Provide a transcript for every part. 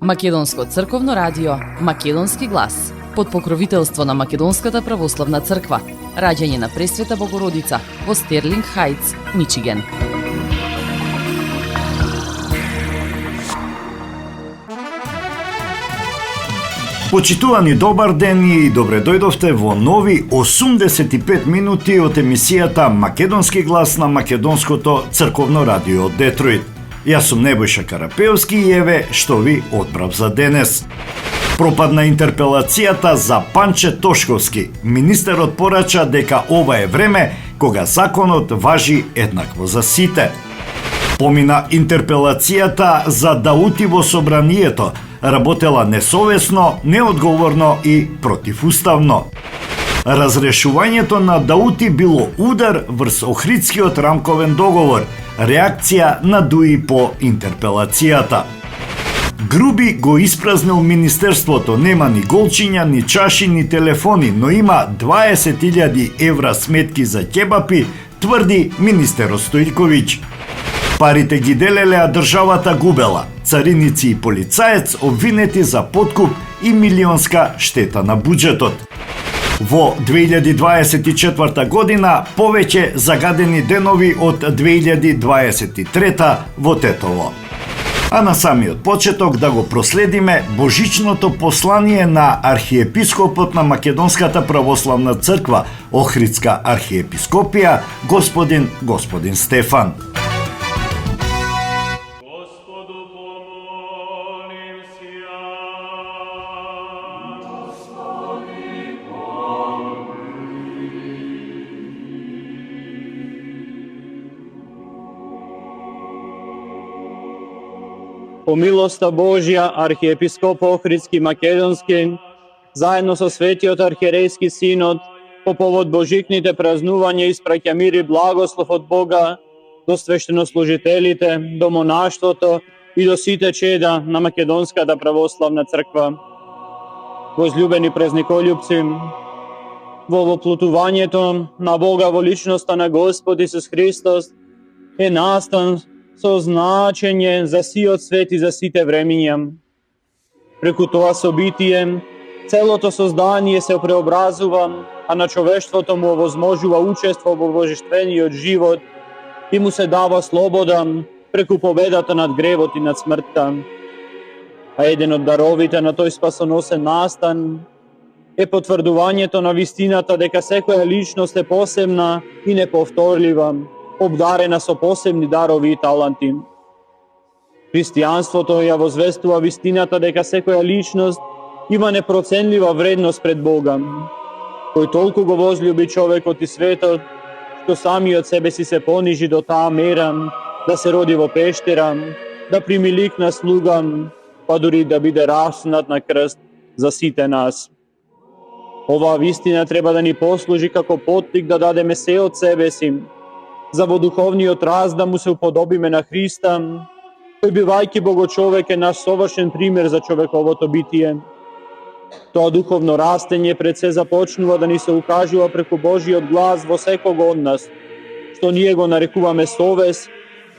Македонско црковно радио, Македонски глас, под покровителство на Македонската православна црква, раѓање на Пресвета Богородица во Стерлинг Хајтс, Мичиген. Почитувани, добар ден и добре дојдовте во нови 85 минути од емисијата Македонски глас на Македонското црковно радио Детройт. Јас сум Небојша Карапеовски и еве што ви одбрав за денес. Пропадна интерпелацијата за Панче Тошковски. Министерот порача дека ова е време кога законот важи еднакво за сите. Помина интерпелацијата за Даути во собранието. Работела несовесно, неодговорно и противуставно. Разрешувањето на Даути било удар врз Охридскиот рамковен договор, реакција на ДУИ по интерпелацијата. Груби го испразнил министерството, нема ни голчиња, ни чаши, ни телефони, но има 20.000 евра сметки за ќебапи, тврди министерот Стојковиќ. Парите ги делеле, а државата губела. Цариници и полицаец обвинети за подкуп и милионска штета на буџетот. Во 2024 година повеќе загадени денови од 2023 во Тетово. А на самиот почеток да го проследиме божичното послание на архиепископот на Македонската православна црква, Охридска архиепископија, господин Стефан. По милоста Божја, архиепископ Охридски Македонски, заедно со Светиот архиерејски синод, по повод божикните празнувања испраќа мир и благослов од Бога до свештенослужителите, до монаштвото и до сите чеда на Македонската православна црква. Возлюбени празникољупци, во воплутувањето на Бога во личноста на Господ Исус Христос е настан со значење за сиот свет и за сите времиња. Преку тоа собитие, целото создание се преобразува, а на човештвото му овозможува учество во божествениот живот и му се дава слобода преку победата над гревот и над смртта. А еден од даровите на тој спасоносен настан е потврдувањето на вистината дека секоја личност е посебна и неповторлива, обдарена со посебни дарови и таланти. Христијанството ја возвестува вистината дека секоја личност има непроценлива вредност пред Бога, кој толку го возлюби човекот и светот, што самиот себе си се понижи до таа мера да се роди во пештера, да прими лик на слуга, па дури да биде раснат на крст за сите нас. Оваа вистина треба да ни послужи како поттик да дадеме се од себе си, за во духовниот раст да му се уподобиме на Христа, кој бивајќи богочовек е наш совршен пример за човековото битие. Тоа духовно растење пред се започнува да ни се укажува преку Божиот глас во секого од нас, што ние го нарекуваме совест,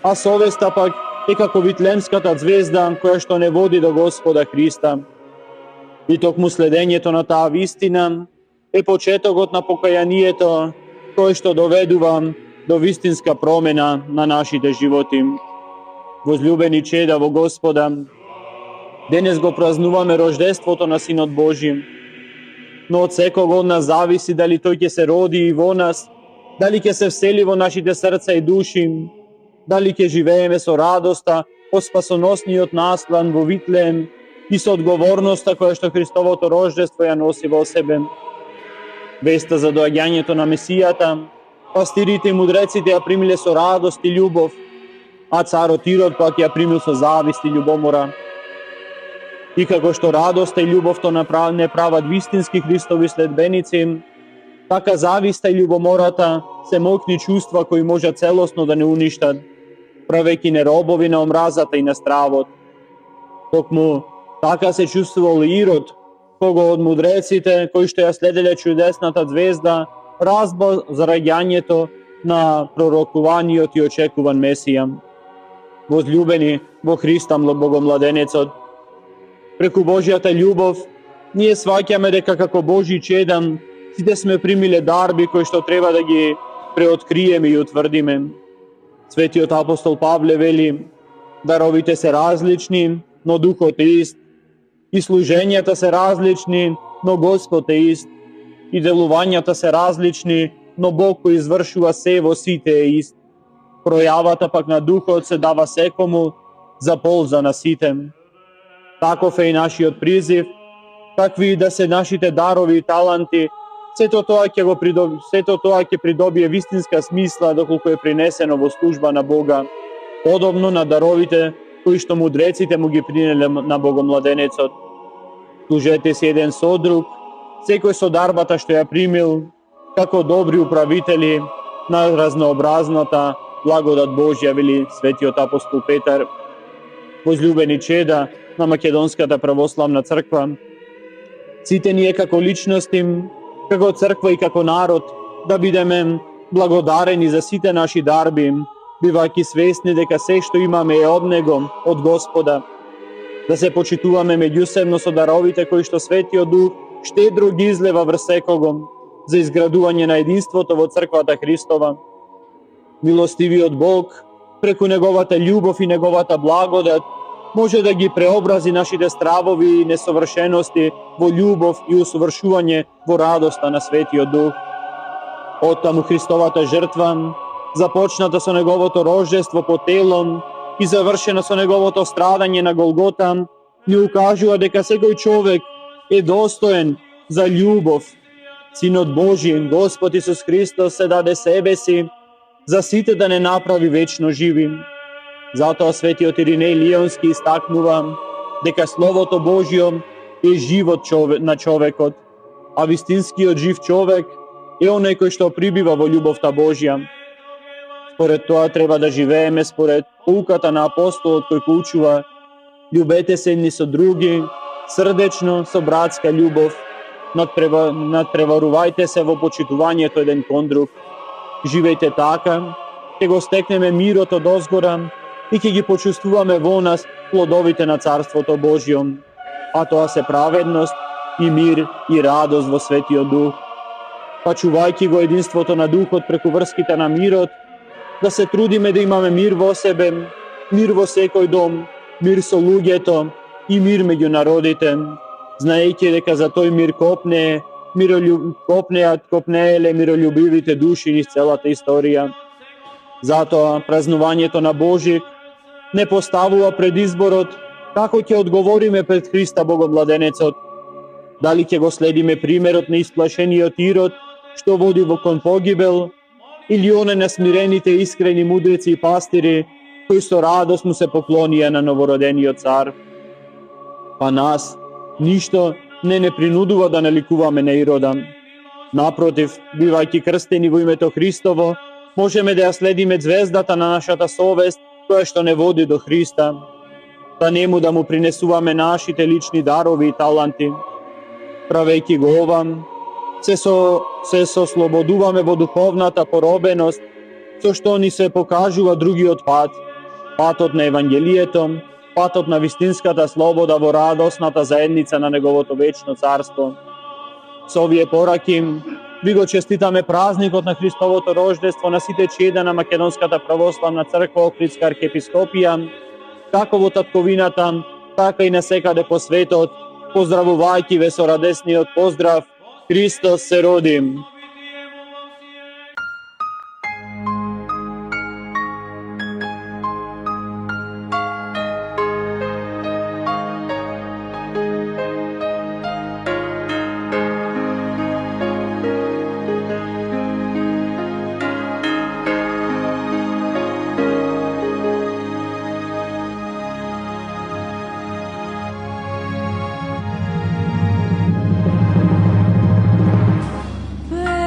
а совеста пак е како витлемската звезда која што не води до Господа Христа. И токму следењето на таа вистина е почетокот на покајанието, кој што доведува до вистинска промена на нашите животи. Возлюбени чеда во Господа, денес го празнуваме рождеството на Синот Божи, но од секого од нас зависи дали тој ќе се роди и во нас, дали ќе се всели во нашите срца и души, дали ќе живееме со радоста по спасоносниот наслан во Витлеем и со одговорноста која што Христовото рождество ја носи во себе. Веста за доаѓањето на Месијата, пастирите и мудреците ја примиле со радост и љубов, а царот Ирод пак ја примил со завист и љубомора. И како што радоста и љубовто не прават вистински Христови следбеници, така зависта и љубомората се моќни чувства кои можат целосно да не уништат, правејќи не робови на омразата и на стравот. Токму така се чувствувал Ирод, кого од мудреците кои што ја следеле чудесната звезда разбал за раѓањето на пророкуваниот и очекуван Месија. возлюбени во Христа Богомладенецот. Преку Божјата љубов, ние сваќаме дека како Божји чеда, сите сме примиле дарби кои што треба да ги преоткриеме и утврдиме. Светиот апостол Павле вели: даровите се различни, но Духот е ист. И служењата се различни, но Господ е ист. И делувањата се различни, но Бог кој извршува се во сите е ист. Пројавата пак на Духот се дава секому за полза на сите. Таков е и нашиот призив, какви и да се нашите дарови и таланти, сето тоа ќе придобие вистинска смисла доколку е принесено во служба на Бога, подобно на даровите кои што мудреците му ги принеле на Богомладенецот. Служете си еден со друг, секој со дарбата што ја примил, како добри управители на разнообразната благодат Божја, вели светиот апостол Петар. Возлюбени чеда на Македонската православна црква, сите ние како личности, како црква и како народ, да бидеме благодарени за сите наши дарби, бивајќи свесни дека се што имаме е од Него, од Господа. Да се почитуваме меѓусебно со даровите кои што Светиот Дух штедро ги излева врз секого за изградување на единството во црквата Христова. Милостивиот Бог, преку Неговата љубов и Неговата благодат, може да ги преобрази нашите стравови и несовршености во љубов и усовршување во радоста на Светиот Дух. Оттаму Христовата жртва, започната со Неговото рождество по телом и завршена со Неговото страдање на Голгота, ни укажува дека секој човек е достоен за љубов. Синот Божи, Господ Исус Христос, се даде себе си за сите да не направи вечно живи. Затоа светиот Иринеј Лионски истакнува дека Словото Божјо е живот на човекот, а вистинскиот жив човек е оној кој што прибива во љубовта Божја. Според тоа треба да живееме според поуката на апостолот кој поучува: љубете се едни со други, срдечно, со братска љубов, надпреварувајте се во почитувањето еден кон друг. Живејте така, ќе го стекнеме мирот од озгора и ќе ги почувствуваме во нас плодовите на Царството Божјо, а тоа се праведност и мир и радост во Светиот Дух. Па чувајќи го единството на Духот преку врските на мирот, да се трудиме да имаме мир во себе, мир во секој дом, мир со луѓето и мир меѓу народите, знаејќи дека за тој мир копнееле миролюбивите души низ целата историја. Затоа празнувањето на Божик не поставува пред изборот како ќе одговориме пред Христа Богомладенецот. Дали ќе го следиме примерот на исплашениот Ирод, што води во кон погибел, или оне на смирените искрени мудреци и пастири, кои со радост му се поклонија на новородениот цар. Па нас ништо не принудува да наликуваме на Ирода. Напротив, бивајќи крстени во името Христово, можеме да ја следиме звездата на нашата совест, која што не води до Христа, да нему да му принесуваме нашите лични дарови и таланти. Правејќи го ова, се сослободуваме во духовната поробеност, со што ни се покажува другиот пат, патот на Евангелието, патот на вистинската слобода во радосната заедница на Неговото вечно царство. Со овие пораки ви го честитаме празникот на Христовото рождество на сите чеда на Македонската православна црква Охридска архиепископија, како во татковината, така и насекаде по светот, поздравувајќи ве со радесниот поздрав: Христос се роди! Bye.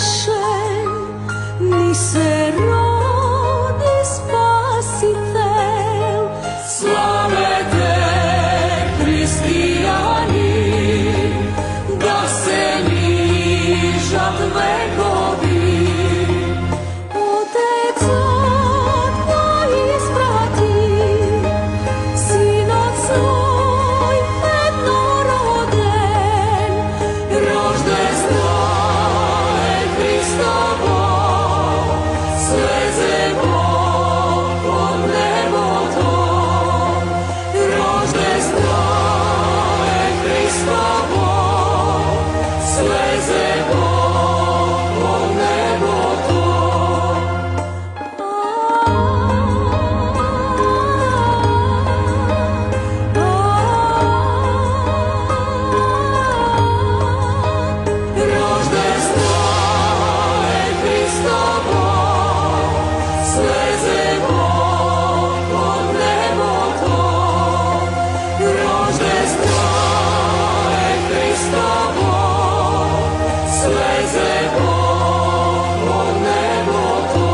utešen, ni se rodi spasitelj. Slavete hrišćani, da se nižat vekovi. Otec tvoj isprati, Sinac svoj jednoroden, roždestvo je Hristovo, sleze Bog od nebo to. Roždestvo je Hristovo, sleze Bog od nebo to. Roždestvo je Hristovo, sleze Bog od nebo to. Roždestvo je Hristovo, sleze Bog od nebo to.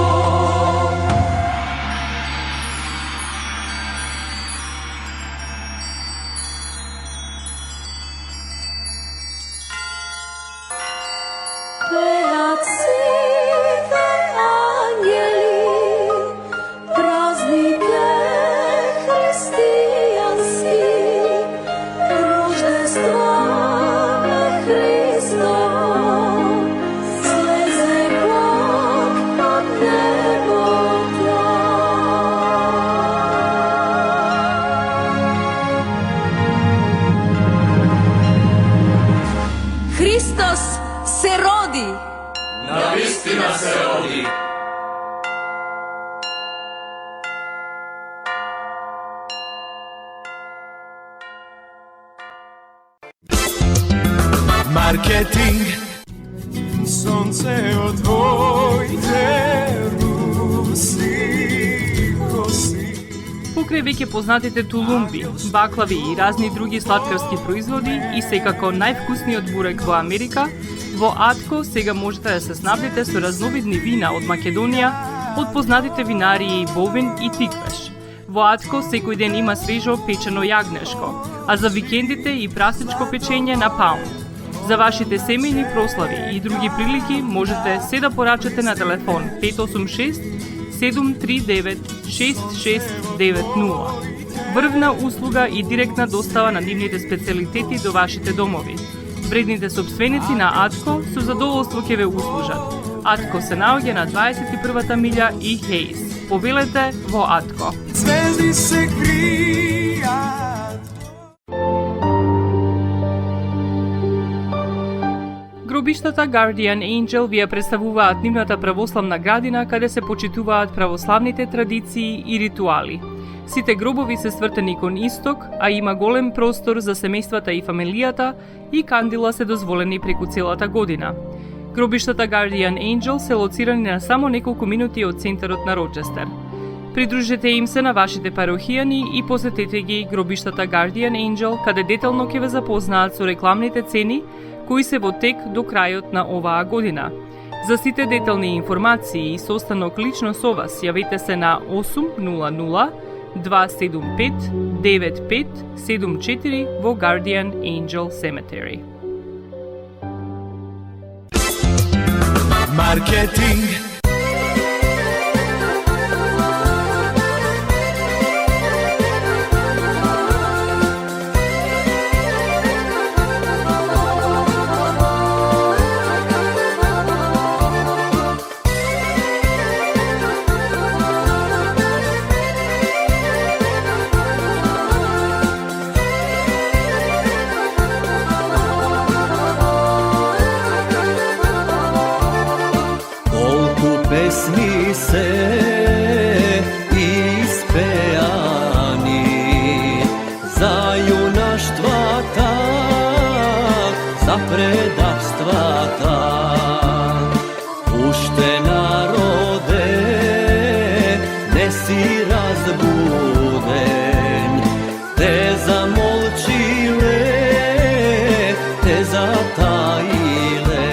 Peaci, te anjeli, praznike hristijanski, roždestvo je Hristovo, sleze Bog od nebo to. Hristos se rodi. Marketing. Sonce od tvojte руси коси. Покрај веќе познатите тулумби, баклави и разни други сладкарски производи и секако највкусниот бурек во Америка, во Атко сега можете да се снабдите со разновидни вина од Македонија, од познатите винарии Бовин и Тиквеш. Во Атко секој ден има свежо печено јагнешко, а за викендите и прасничко печење на паунд. За вашите семејни прослави и други прилики можете се да порачате на телефон 586 739 6690. Врвна услуга и директна достава на нивните специјалитети до вашите домови. Вредните собственици на Атко со задоволство ќе ве услужат. Атко се наоѓа на 21-та милја и Хейс. Повелете во Атко. Звезди се кријат. Гробиштата Guardian Angel ви ја представуваат нивната православна градина каде се почитуваат православните традиции и ритуали. Сите гробови се свртени кон исток, а има голем простор за семејствата и фамилијата и кандила се дозволени преку целата година. Гробиштата Guardian Angel се лоцирани на само неколку минути од центарот на Рочестер. Придружете им се на вашите парохијани и посетете ги гробиштата Guardian Angel, каде детално ќе ве запознаат со рекламните цени кои се во тек до крајот на оваа година. За сите детални информации и состанок лично со вас, јавете се на 800 275 9574 во Guardian Angel Cemetery. Маркетинг. Pesmi se ispejani za junaštva tak, za predavstva tak. Ušte narode, ne si razbuden, te zamolčile, te zatajile.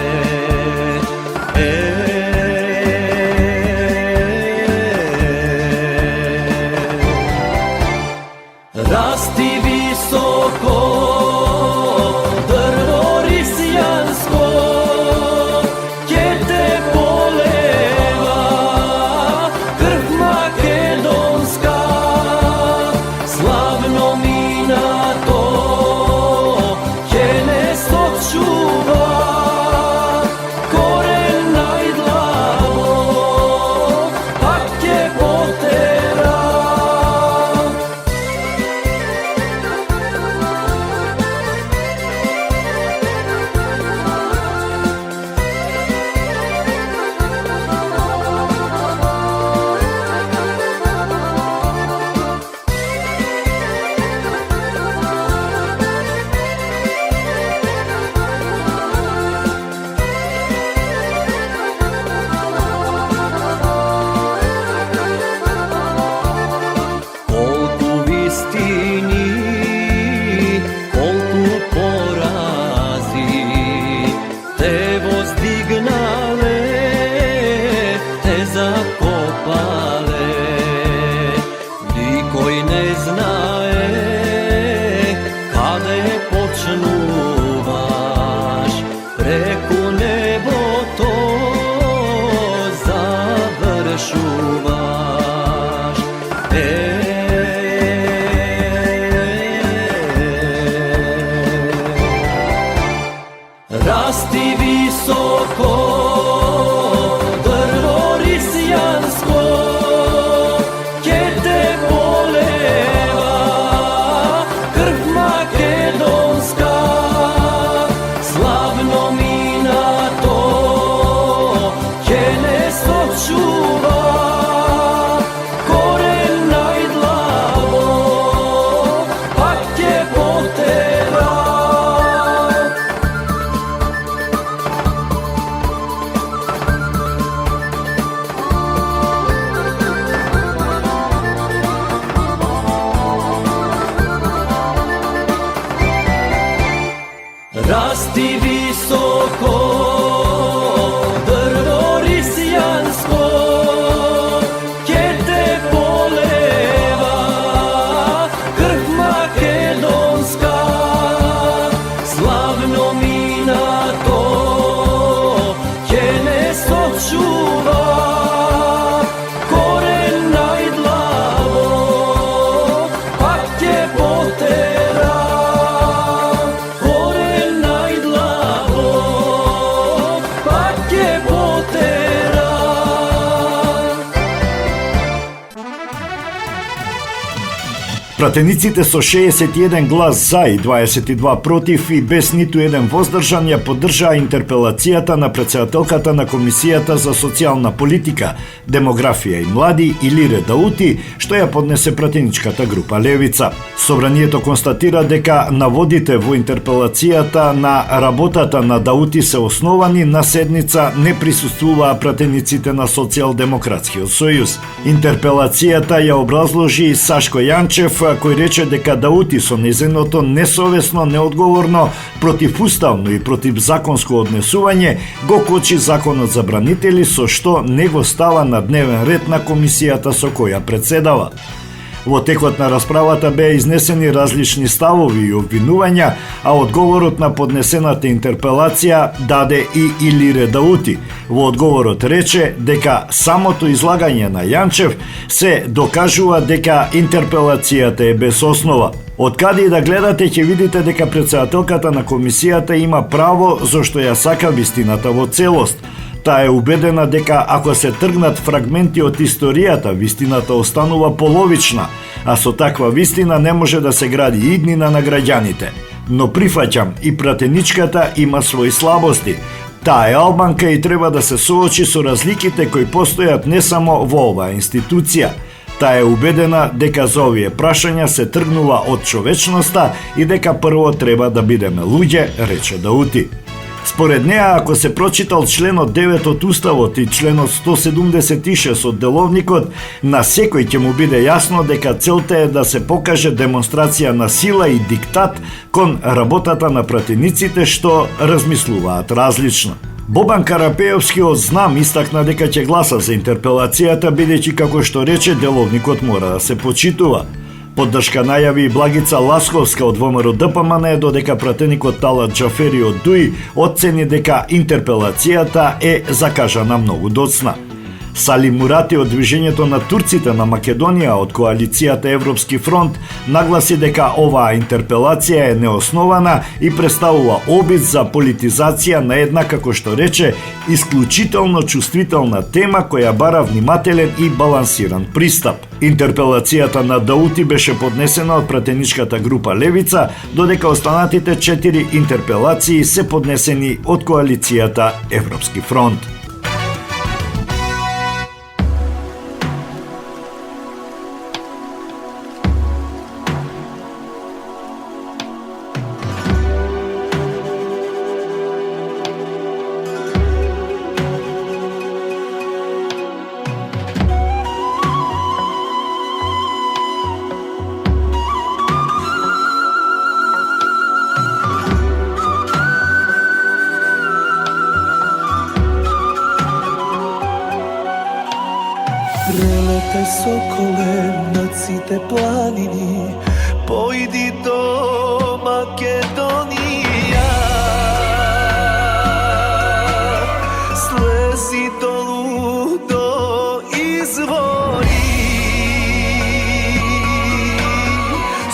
Пратениците со 61 глас за и 22 против и без ниту еден воздржан ја поддржаа интерпелацијата на претседателката на Комисијата за социјална политика, демографија и млади Илире Даути, што ја поднесе пратеничката група Левица. Собранието констатира дека наводите во интерпелацијата на работата на Даути се основани на седница не присуствуваа пратениците на Социјалдемократскиот сојуз. Интерпелацијата ја образложи Сашко Јанчев, кој рече дека Даути со незиното несовесно, неодговорно, противуставно и противзаконско однесување го кочи законот за бранители, со што не го става на дневен ред на комисијата со која председава. Во текот на расправата беа изнесени различни ставови и обвинувања, а одговорот на поднесената интерпелација даде и Илире Даути. Во одговорот рече дека самото излагање на Јанчев се докажува дека интерпелацијата е без основа. Од каде и да гледате ќе видите дека претседателката на комисијата има право зашто ја сака вистината во целост. Таа е убедена дека ако се тргнат фрагменти од историјата, вистината останува половична, а со таква вистина не може да се гради иднина на граѓаните. Но прифаќам, и пратеничката има своји слабости. Таа е албанка и треба да се соочи со разликите кои постојат не само во оваа институција. Таа е убедена дека за овие прашања се тргнува од човечноста и дека прво треба да бидеме луѓе, рече Даути. Според неа, ако се прочитал членот 9 од Уставот и членот 176 од Деловникот, на секој ќе му биде јасно дека целта е да се покаже демонстрација на сила и диктат кон работата на пратениците што размислуваат различно. Бобан Карапеовски од Знам истакна дека ќе гласа за интерпелацијата, бидејќи како што рече Деловникот мора да се почитува. Поддршка најави и Благица Ласковска од ВМРО ДПМН, додека пратеникот Талат Џафери од ДУИ оцени дека интерпелацијата е закажана многу доцна. Сали Мурати од Движењето на турците на Македонија од коалицијата Европски фронт нагласи дека оваа интерпелација е неоснована и представува обид за политизација на една, како што рече, исклучително чувствителна тема која бара внимателен и балансиран пристап. Интерпелацијата на Даути беше поднесена од пратеничката група Левица, додека останатите 4 интерпелации се поднесени од коалицијата Европски фронт. Прелетай соколе над сите планини, појди до Македонија. Слези долу до извори.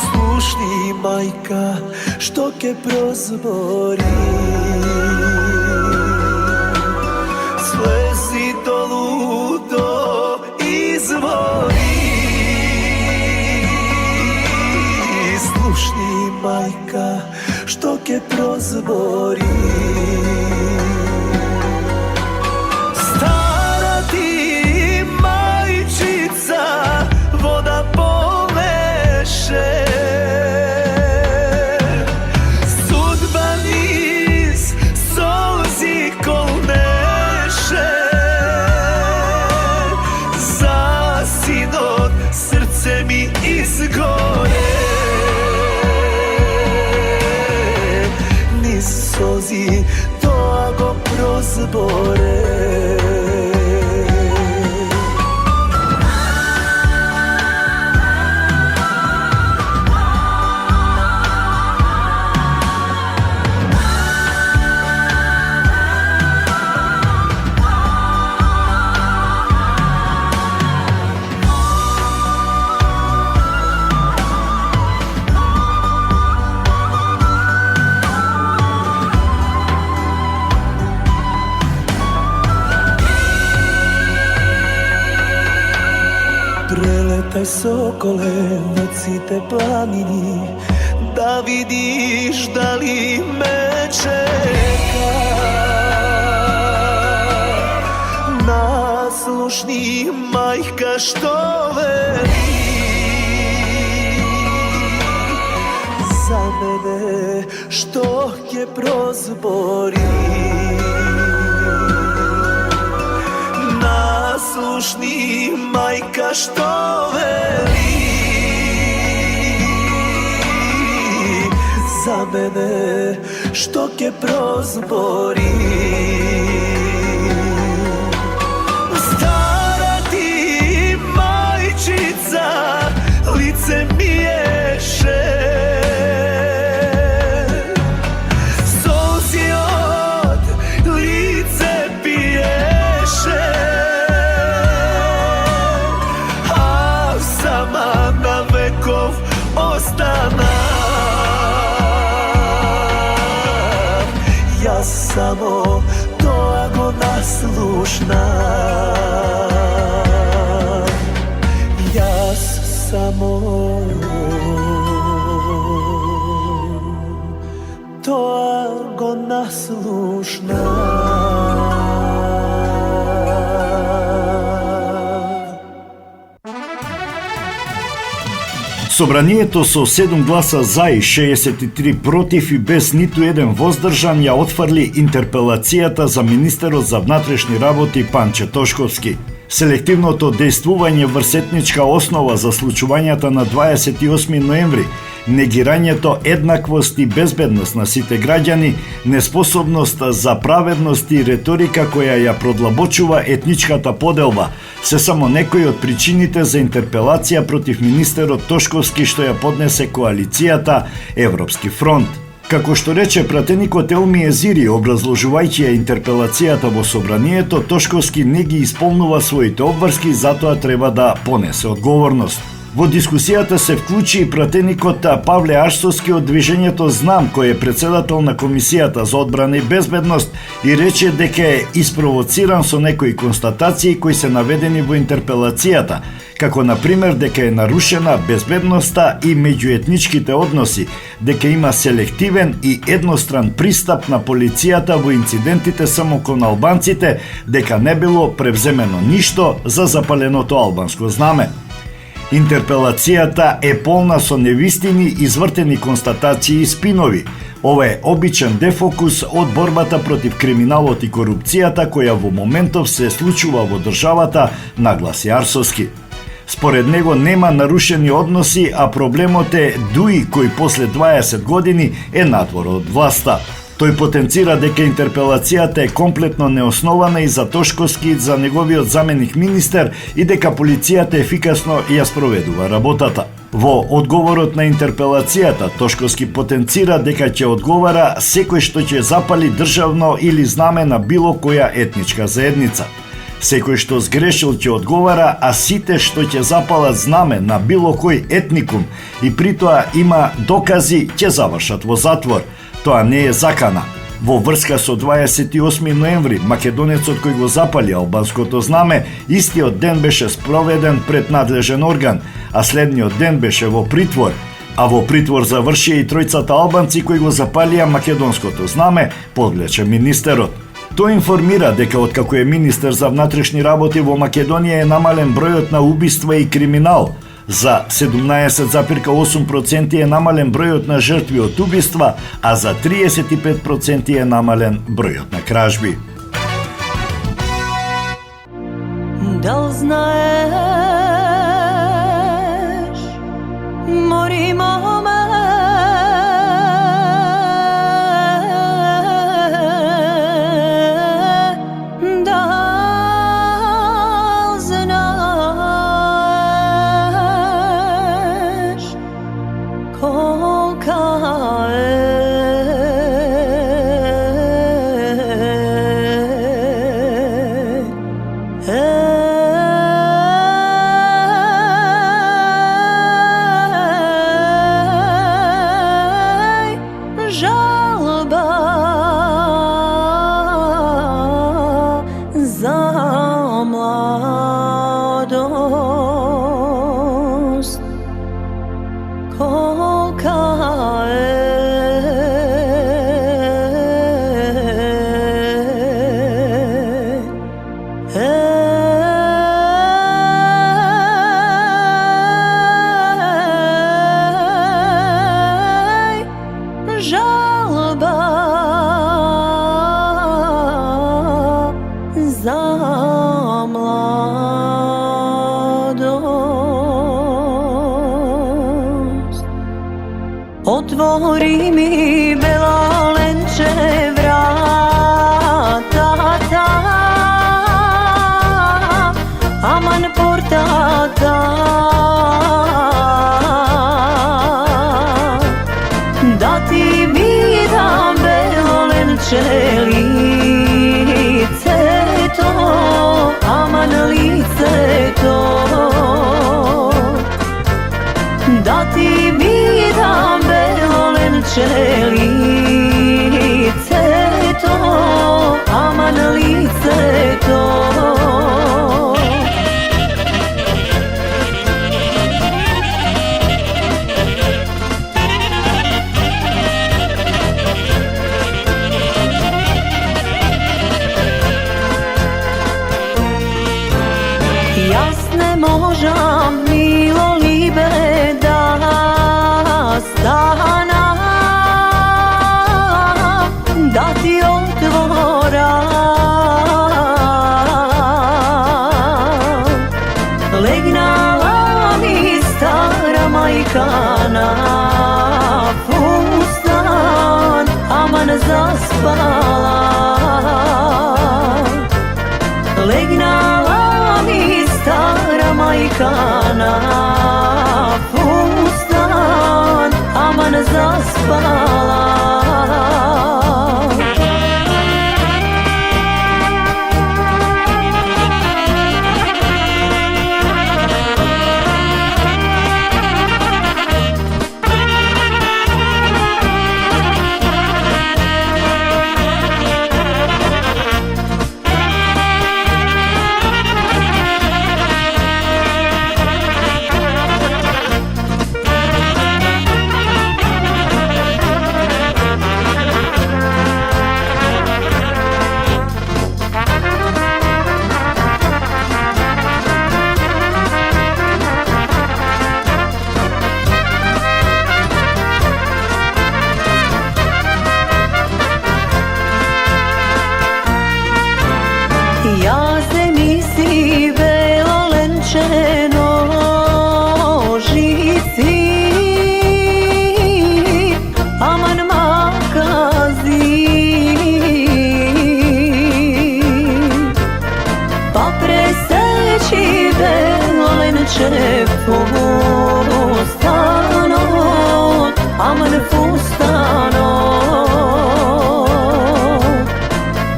Слушни, мајка, што ке прозбори. Слези долу до извори. Слушни, мајка, што ке прозбори. Стара ти мајчица вода полеше. Судба низ солзи колнеше. Синот срце ми изгоре. Низ сози тоа го прозборе. Letaj sokole nad site planini, da vidiš da li me čeka. Naslušni majka što veli za mene, što je prozbori. Naslušni majka što veli za mene, što je prozbori. Stara ti majčica lice miješe, solzi od lice piješe, a sama na vekov ostana. Ja samo toago naslušna, ja samo toago naslušna. Собранието со 7 гласа за и 63 против и без ниту еден воздржан ја отфрли интерпелацијата за министерот за внатрешни работи Панче Тошковски. Селективното дејствување врз етничка основа за случувањата на 28 ноември, негирањето еднаквост и безбедност на сите граѓани, неспособност за праведност и риторика која ја продлабочува етничката поделба, се само некои од причините за интерпелација против министерот Тошковски што ја поднесе коалицијата Европски фронт. Како што рече пратеникот Елми Езири, образложувајќи ја интерпелацијата во собранието, Тошковски не ги исполнува своите обврски, затоа треба да понесе одговорност. Во дискусијата се вклучи и пратеникот Павле Арсовски од движењето Знам, кој е председател на Комисијата за одбрана и безбедност и рече дека е испровоциран со некои констатации кои се наведени во интерпелацијата, како на пример дека е нарушена безбедноста и меѓуетничките односи, дека има селективен и едностран пристап на полицијата во инцидентите само кон албанците, дека не било превземено ништо за запаленото албанско знаме. Интерпелацијата е полна со невистини, извртени констатации и спинови. Ова е обичен дефокус од борбата против криминалот и корупцијата која во моментов се случува во државата, нагласи Арсовски. Според него нема нарушени односи, а проблемот е Дуи кој после 20 години е надвор од власта. Тој потенцира дека интерпелацијата е комплетно неоснована и за Тошковски, за неговиот заменик министер и дека полицијата ефикасно ја спроведува работата. Во одговорот на интерпелацијата, Тошковски потенцира дека ќе одговара секој што ќе запали државно или знаме на било која етничка заедница. Секој што сгрешил ќе одговара, а сите што ќе запалат знаме на било кој етникум и притоа има докази ќе завршат во затвор. Тоа не е закана. Во врска со 28 ноември, македонецот кој го запали албанското знаме, истиот ден беше спроведен пред надлежен орган, а следниот ден беше во притвор. А во притвор завршија и тројцата албанци кои го запалија македонското знаме, подлече министерот. Тој информира дека откако е министер за внатрешни работи во Македонија е намален бројот на убиства и криминал. За 17,8% е намален бројот на жртви од убиства, а за 35% е намален бројот на кражби. Дал знаеш, мори моме, дал знаеш, колка за младост. otvori mi belo lenče vrata, aman portata, da ti vidam belo lenče lice to, aman lice to, da ti vidam belo lenče lice to, aman lice to. Jasne možam milo libe da stana, da ti otvora, legnala mi stara majka na fustan, aman zaspala, legnala mi stara majka na fustan, aman zaspala. Ja se misli belo lenče nožici, aman makazi, pa preseći belo lenče fustano, aman fustano,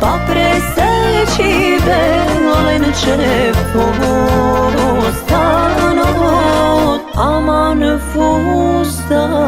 pa preseći belo lenče fustano, aman fustano.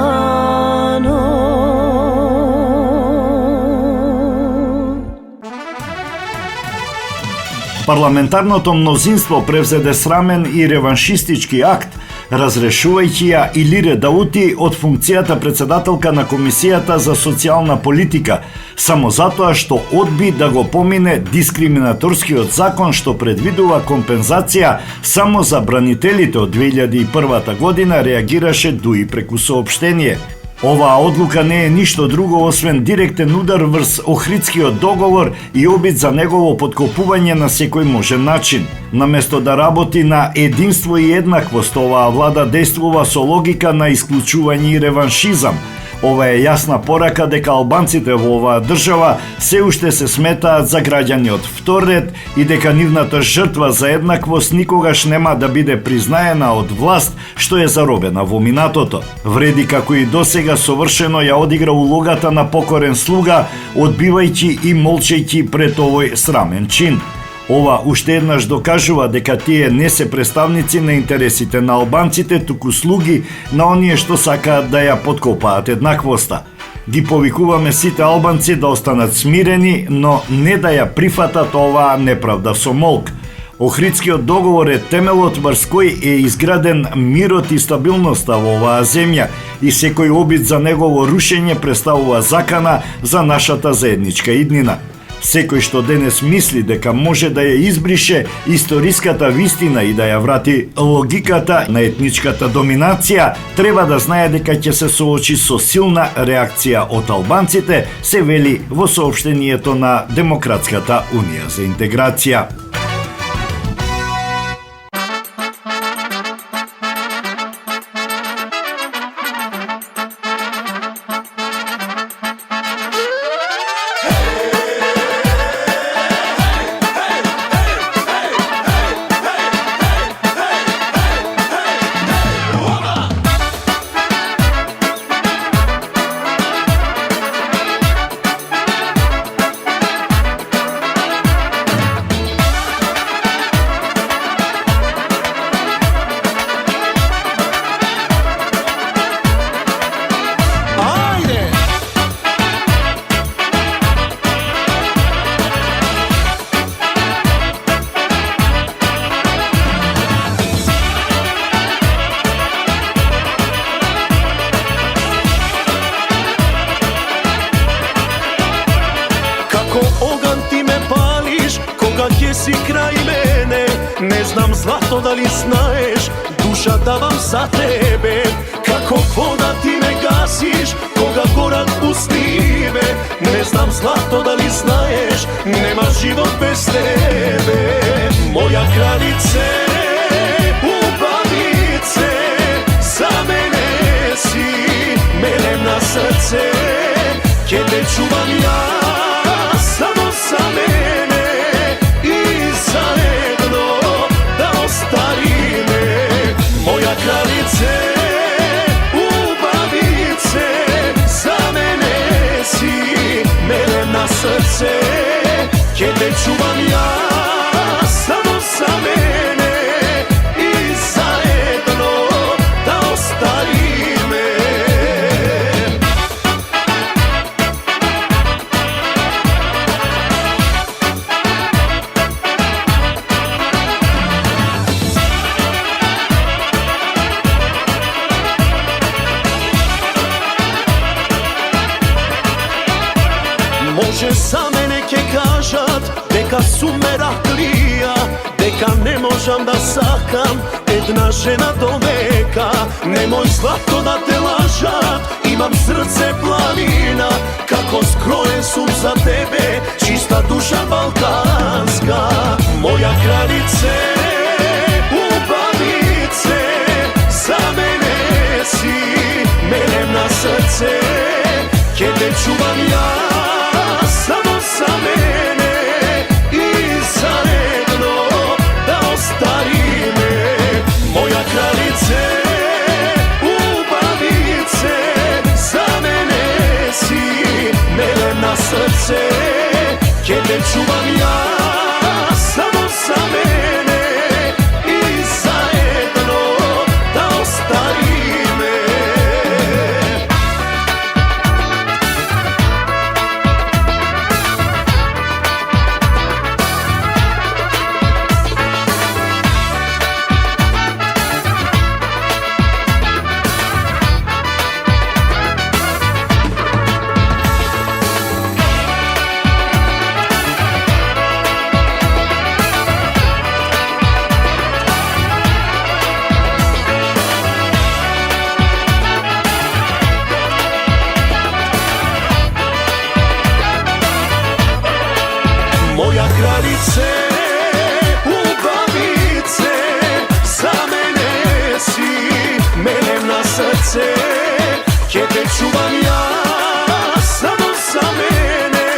Парламентарното мнозинство превзеде срамен и реваншистички акт, разрешувајќи ја Илире Даути од функцијата председателка на Комисијата за социјална политика, само затоа што одби да го помине дискриминаторскиот закон што предвидува компензација само за бранителите од 2001 година, реагираше Дуи преку соопштение. Оваа одлука не е ништо друго освен директен удар врз Охридскиот договор и обид за негово подкопување на секој можен начин. Наместо да работи на единство и еднаквост, оваа влада действува со логика на исклучување и реваншизам. Ова е јасна порака дека албанците во оваа држава се уште се сметаат за граѓани од втор ред и дека нивната жртва за еднаквост никогаш нема да биде признаена од власт што е заробена во минатото. Вреди како и досега совршено ја одигра улогата на покорен слуга, одбивајќи и молчејќи пред овој срамен чин. Ова уште еднаш докажува дека тие не се представници на интересите на албанците, туку слуги на оние што сакаат да ја подкопаат еднаквоста. Ги повикуваме сите албанци да останат смирени, но не да ја прифатат оваа неправда со молк. Охридскиот договор е темелот врз кој е изграден мирот и стабилноста во оваа земја и секој обид за негово рушење представува закана за нашата заедничка иднина. Секој што денес мисли дека може да ја избрише историската вистина и да ја врати логиката на етничката доминација, треба да знае дека ќе се соочи со силна реакција од албанците, се вели во соопштението на Демократската унија за интеграција. Ne znam zlato da li znaješ, duša davam za tebe. Kako voda ti me gasiš, koga gorak pusti me. Ne znam zlato da li znaješ, nema život bez tebe. Moja kraljice, ubavice, za mene si melem na srce. Kje te čuvam ja, samo za mene i zajedno da ostari me. Moja kraljice, ubavice, za mene si melem na srce. Kje te čuvam ja, samo za mene i zajedno da ostari me. Može za mene ke kažat, дека сум мераклија, дека не можам да сакам една жена до века. Немој злато да те лажат, имам срце планина, како скроен сум за тебе, чиста душа балканска. Моја кралице, убавице, за мене си мелем на срце. Ке те чувам ја, samo za mene i zajedno da ostari me. Moja kraljice, ubavice, za mene si melem na srce. Kje te čuvam ja, samo za mene i zajedno da ostari me. Moja kraljice, ubavice, za mene si melem na srce. Kje te čuvam ja, samo za mene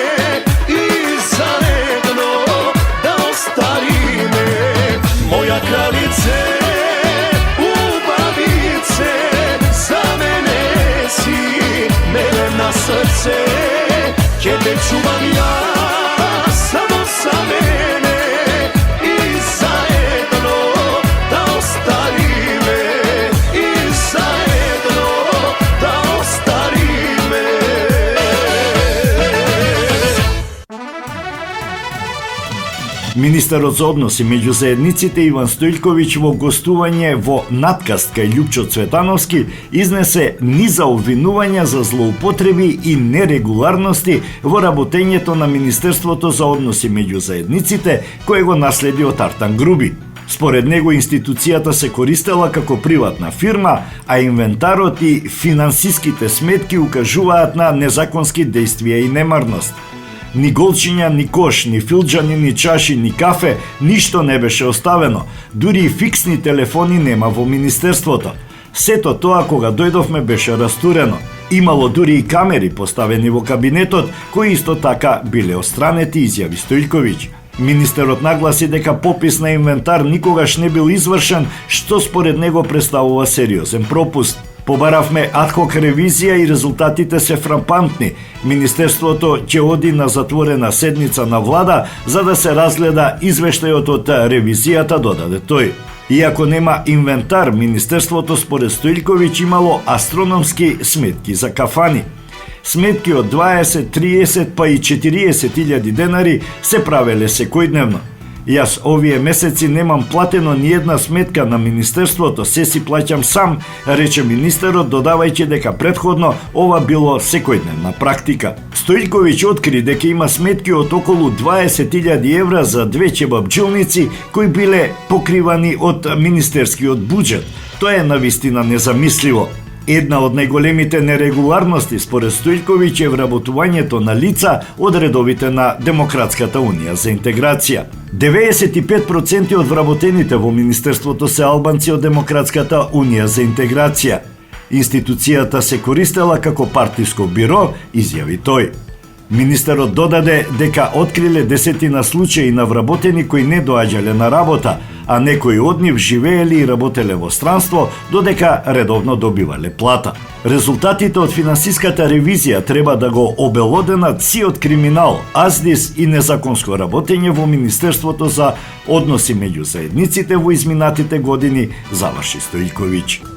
i zajedno da ostari me. Moja kraljice, ubavice, za mene si melem na srce. Kje te čuvam ja, samo za mene i zajedno da ostari me. I zajedno da ostari me. Министерот за односи меѓу заедниците Иван Стојлковиќ во гостување во Надкаст кај Љупчо Цветановски изнесе низа обвинувања за злоупотреби и нерегуларности во работењето на Министерството за односи меѓу заедниците, кое го наследи од Артан Груби. Според него институцијата се користела како приватна фирма, а инвентарот и финансиските сметки укажуваат на незаконски действија и немарност. Ни голчиња, ни кош, ни филџани, ни чаши, ни кафе, ништо не беше оставено. Дури и фиксни телефони нема во Министерството. Сето тоа кога дојдовме беше растурено. Имало дури и камери поставени во кабинетот, кои исто така биле остранети, изјави Стојлковиќ. Министерот нагласи дека попис на инвентар никогаш не бил извршен, што според него представува сериозен пропуст. Побаравме адхок ревизија и резултатите се фрапантни. Министерството ќе оди на затворена седница на влада за да се разгледа извештајот од ревизијата, додаде тој. Иако нема инвентар, Министерството според Стојлковиќ имало астрономски сметки за кафани. Сметки од 20, 30 па и 40.000 денари се правеле секојдневно. Јас овие месеци немам платено ни една сметка на Министерството, се си плаќам сам, рече министерот, додавајќи дека претходно ова било секојдневна практика. Стојковиќ откри дека има сметки од околу 20.000 евра за 2 чебапчилници кои биле покривани од министерскиот буџет. Тоа е навистина незамисливо. Една од најголемите нерегуларности според Стојковиќ е вработувањето на лица од редовите на Демократската унија за интеграција. 95% од вработените во Министерството се албанци од Демократската унија за интеграција. Институцијата се користела како партиско биро, изјави тој. Министерот додаде дека откриле десетина случаи на вработени кои не доаѓале на работа, а некои од нив живееле и работеле во странство, додека редовно добивале плата. Резултатите од финансиската ревизија треба да го обелоденат сиот криминал, аздис и незаконско работење во Министерството за односи меѓу заедниците во изминатите години, заврши Стојковиќ.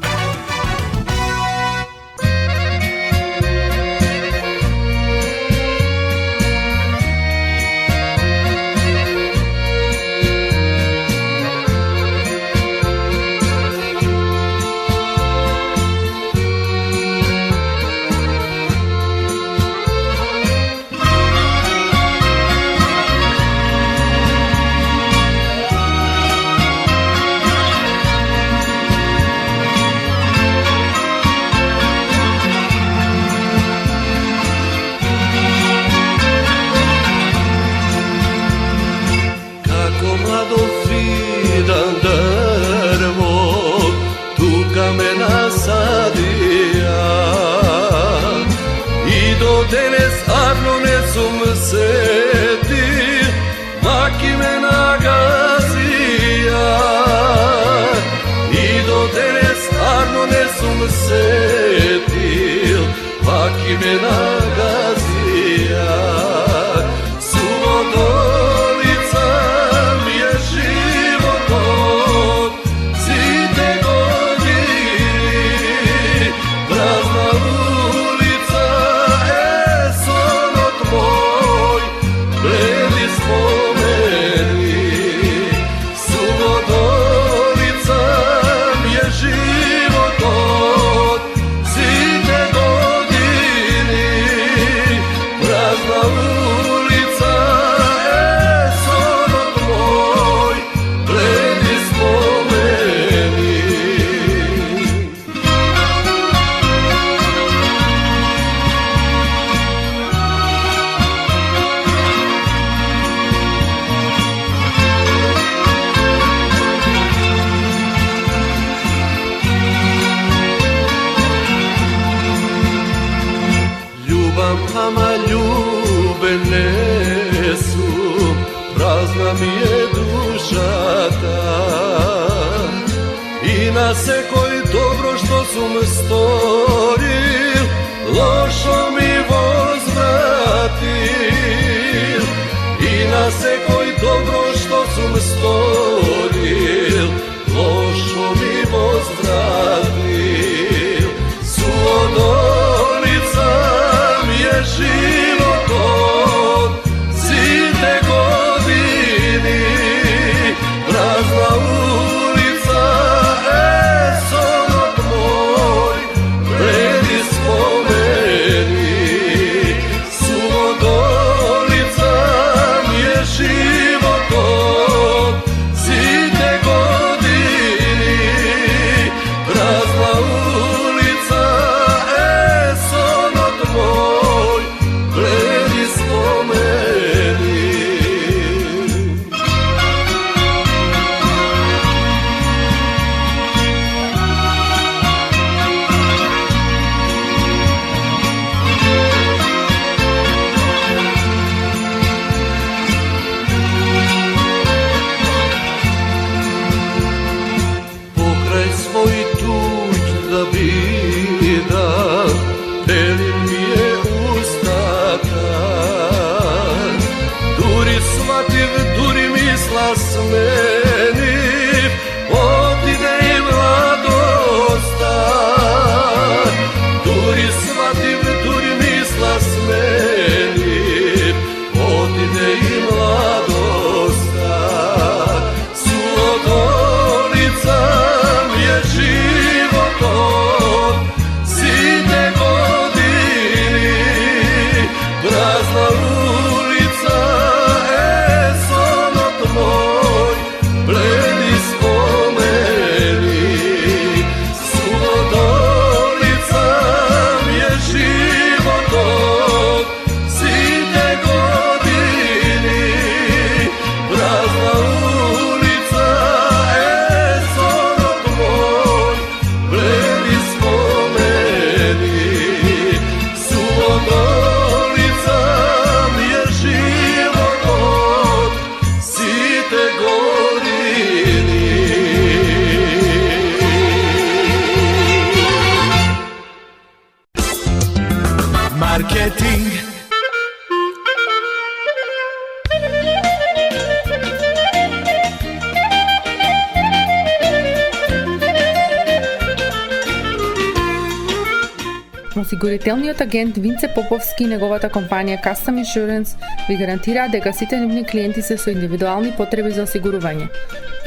Осигурителниот агент Винце Поповски и неговата компанија Custom Insurance ви гарантираат дека сите нивни клиенти се со индивидуални потреби за осигурување.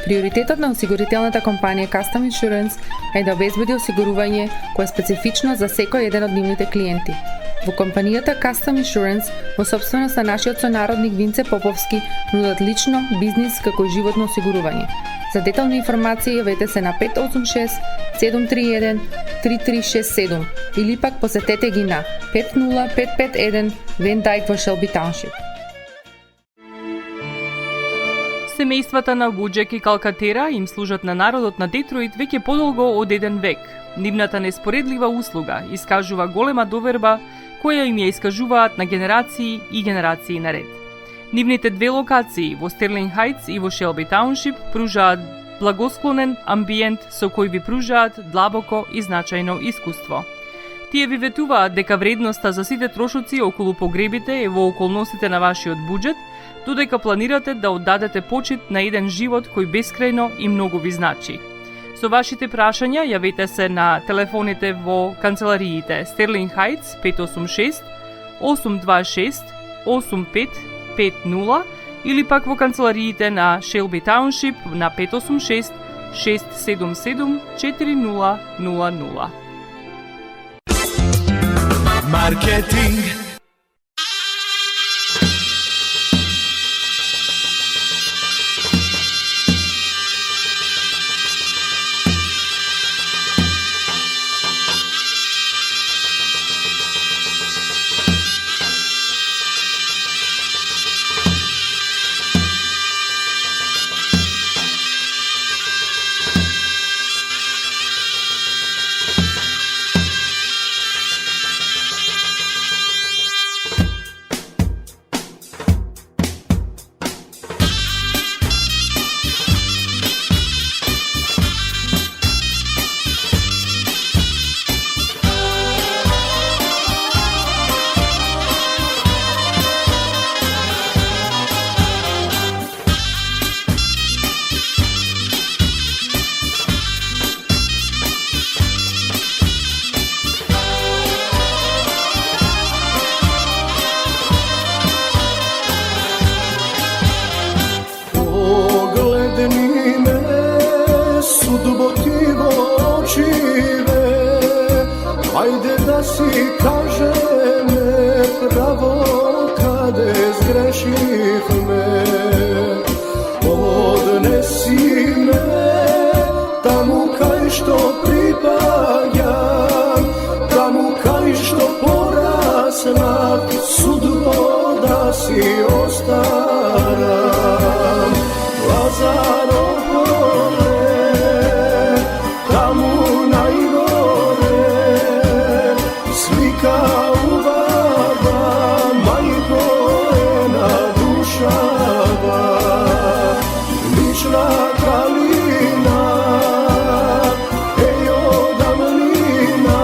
Приоритетот на осигурителната компанија Custom Insurance е да обезбеди осигурување кое е специфично за секој еден од нивните клиенти. Во компанијата Custom Insurance, во собственост на нашиот сонародник Винце Поповски, нудат лично, бизнис како и животно осигурување. За детални информации јавете се на 586 731 3367 или пак посетете ги на 50551 Van Dyke во Shelby Township. Семејствата на Вуџек и Калкатера им служат на народот на Детройт веќе подолго од еден век. Нивната неспоредлива услуга искажува голема доверба која им ја искажуваат на генерации и генерации наред. Нивните две локации во Стерлинг Хајтс и во Шелби Тауншип пружаат благосклонен амбиент со кој ви пружаат длабоко и значајно искуство. Тие ви ветуваат дека вредноста за сите трошоци околу погребите е во околностите на вашиот буџет, додека планирате да оддадете почит на еден живот кој бескрајно и многу ви значи. Со вашите прашања јавете се на телефоните во канцелариите Стерлинг Хајтс 586 826 8550 или пак во канцелариите на Шелби Тауншип на 586 677 4000. Маркетинг. Ajde da si kaže me pravo kade zgreših me. Odnesi me tamo kaj što pripajam, tamo kaj što porasna, sudbo da si ostaram. Lazaro pole, tamo najgore, slika u baba, majko ena dušava, lična kralina, ejo davnina,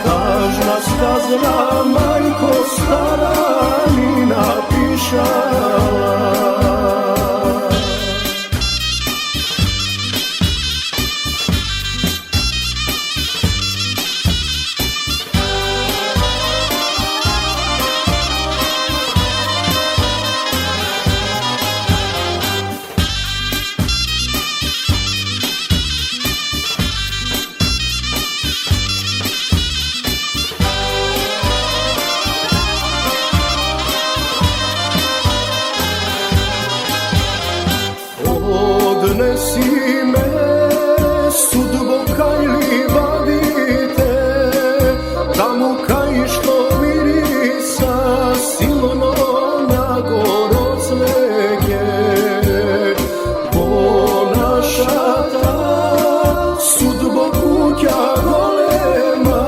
kažna skazna majko stara mi napišala. Odnesi me sudbo kaj li vadite, tamo kaj što mirisa silno na goro cveke. Ponaša ta sudbo kuća golema,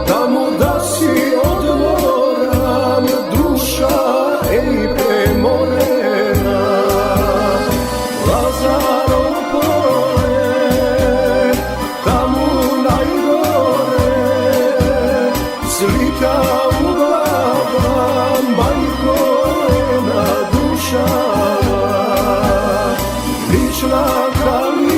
tamo da si odmoram duša ej premorena. Lazaro pole, tamo najgore, slika u baba, majko ena dušava, lična kralina.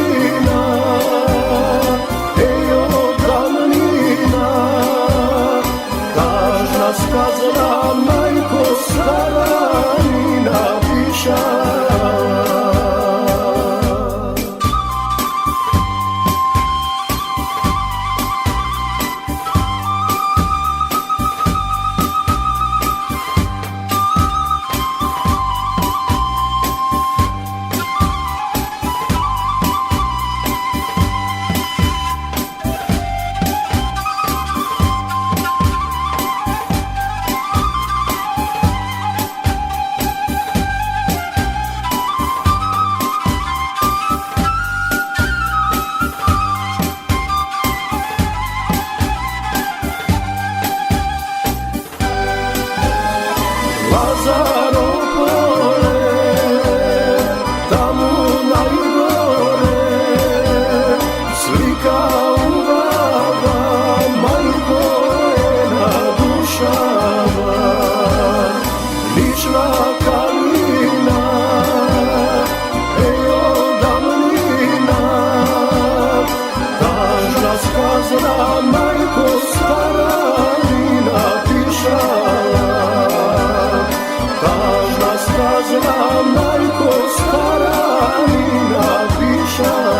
majko stara mi napišala. Tažna stažna majko stara mi napišala.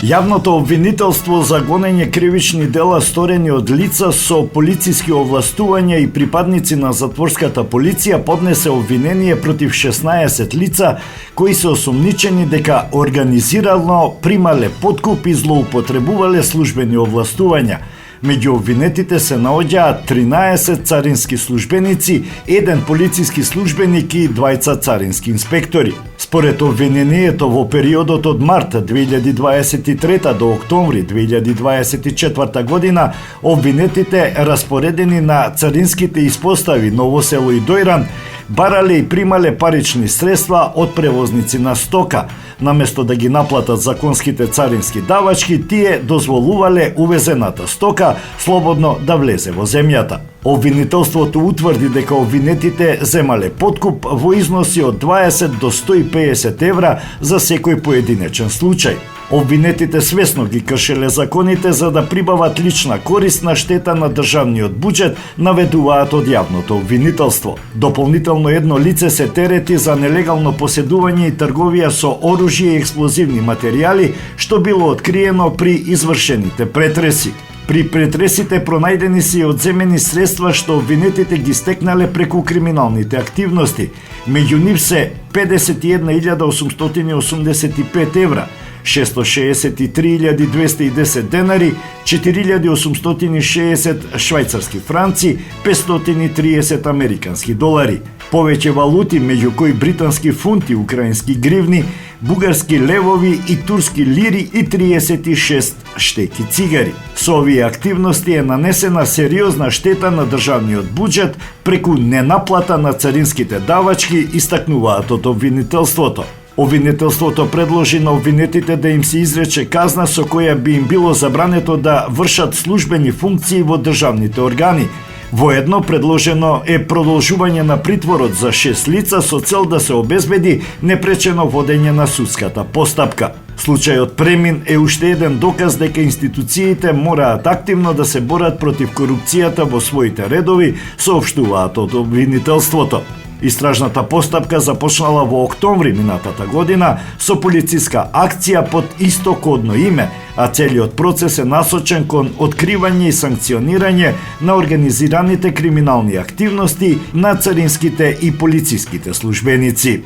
Јавното обвинителство за гонење кривични дела сторени од лица со полициски овластувања и припадници на затворската полиција поднесе обвинение против 16 лица кои се осумничени дека организирано примале подкуп и злоупотребувале службени овластувања. Меѓу обвинетите се наоѓаат 13 царински службеници, 1 полициски службеник и 2 царински инспектори. Според обвинението во периодот од март 2023 до октомври 2024 година, обвинетите распоредени на царинските испостави Ново село и Дојран барале и примале парични средства од превозници на стока. Наместо да ги наплатат законските царински давачки, тие дозволувале увезената стока слободно да влезе во земјата. Обвинителството утврди дека обвинетите земале подкуп во износи од 20 до 150 евра за секој поединечен случај. Обвинетите свесно ги кршеле законите за да прибават лична корист на штета на државниот буџет, наведуваат од јавното обвинителство. Дополнително едно лице се терети за нелегално поседување и трговија со оружје и експлозивни материјали, што било откриено при извршените претреси. При претресите пронајдени се и одземени средства што обвинетите ги стекнале преку криминалните активности. Меѓу нив се 51.885 евра, 663.210 денари, 4.860 швајцарски франци, 530 американски долари. Повеќе валути, меѓу кои британски фунти, украински гривни, бугарски левови и турски лири и 36 штеки цигари. Со овие активности е нанесена сериозна штета на државниот буџет преку ненаплата на царинските давачки, истакнуваат од обвинителството. Обвинителството предложи на обвинетите да им се изрече казна со која би им било забрането да вршат службени функции во државните органи. Воедно предложено е продолжување на притворот за 6 лица со цел да се обезбеди непречено водење на судската постапка. Случајот Премин е уште еден доказ дека институциите мораат активно да се борат против корупцијата во своите редови, соопштуваат од обвинителството. Истражната постапка започнала во октомври минатата година со полициска акција под исто кодно име, а целиот процес е насочен кон откривање и санкционирање на организираните криминални активности на царинските и полициските службеници.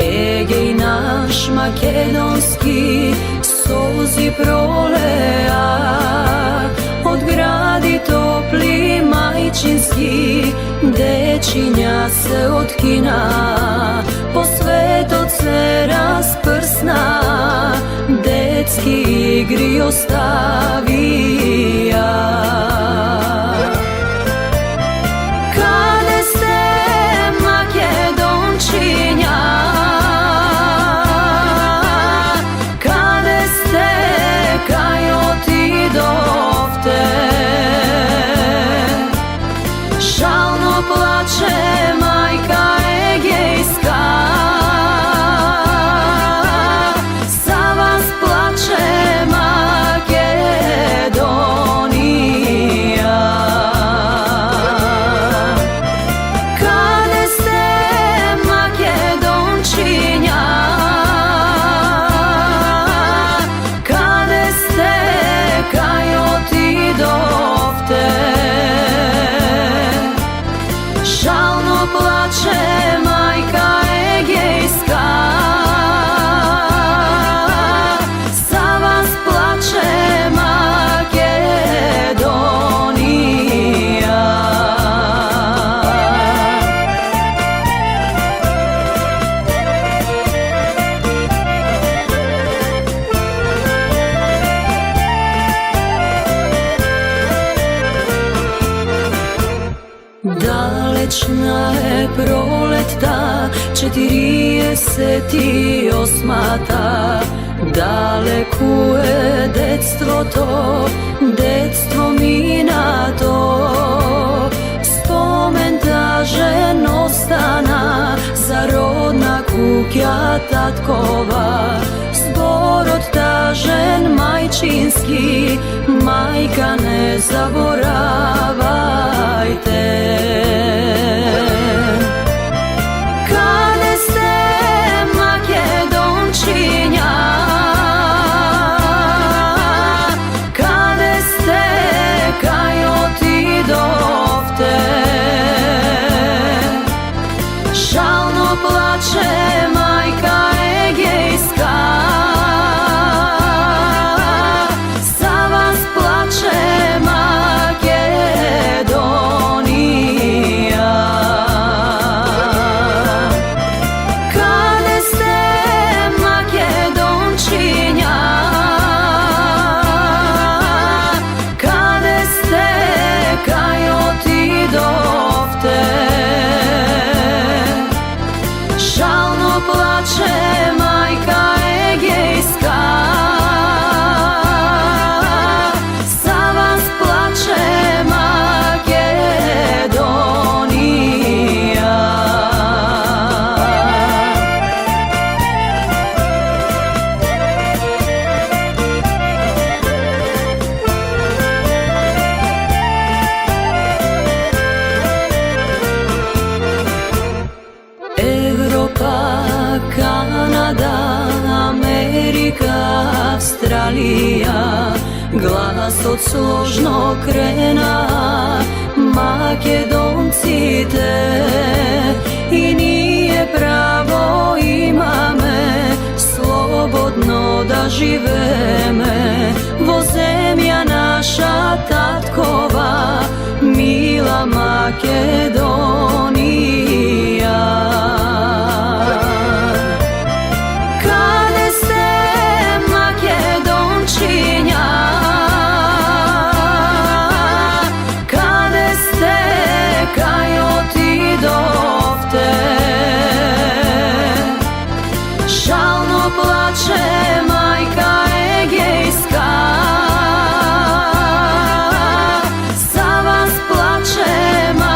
Егеј наш македонски солзи пролеа, од гради топли мајчински, дечиња се откина, по светот се распрсна, детски игри оставија. За вас плаче Македонија. 48-ta. Далекuje детството, детство минато. Спомен тажен остана за родна куќа таткова. Зборот тажен мајчински, мајка не заборавајте. Каде сте, Македончиња? Каде сте, кај отидовте? Жално плаче мајка егејска, за вас плаче Македонија. Каде сте, Македончиња? Каде сте, кај отидовте? Жално плаче мајка егејска, за вас плаче Македонија. Европа, Канада, Америка, Австралија, гласот сложно крена, македонците, и ние право имаме слободно да живееме во земја наша таткова, мила Македонија. Каде сте, Македончиња? Каде сте, кај отидовте? Жално плаче мајка егејска, за вас плаче Македонија.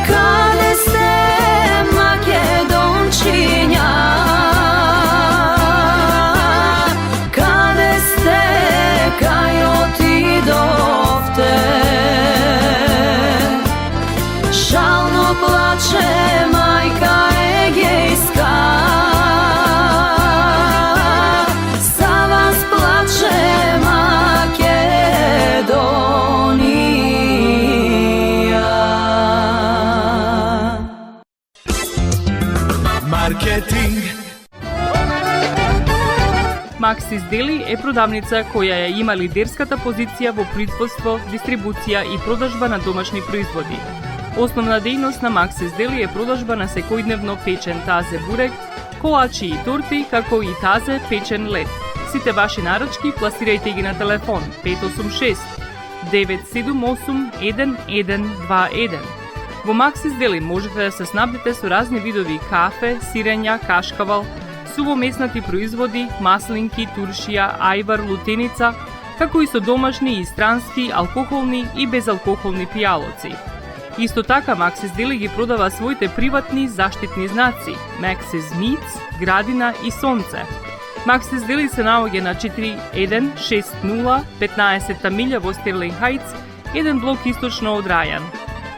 Каде сте, Македончиња? Каде сте, кај отидовте? Жално плаче мајка егејска, за вас плаче Македонија. Маркетинг. Максис Дели е продавница која ја има лидерската позиција во производство, дистрибуција и продажба на домашни производи. Основна дејност на Максис Дели е продажба на секојдневно печен тазе бурек, колачи и торти, како и тазе печен лед. Сите ваши нарачки пласирајте ги на телефон 586 978 1121. Во Максис Дели можете да се снабдите со разни видови кафе, сирења, кашкавал, сувомеснати производи, маслинки, туршија, ајвар, лутеница, како и со домашни и странски, алкохолни и безалкохолни пијалоци. Исто така Максис Дели ги продава своите приватни заштитни знаци Максис Meats, Градина и Сонце. Максис Дели се наоѓа на 4160 15-та милја во Стерлинг Хајтс, еден блок источно од Рајан.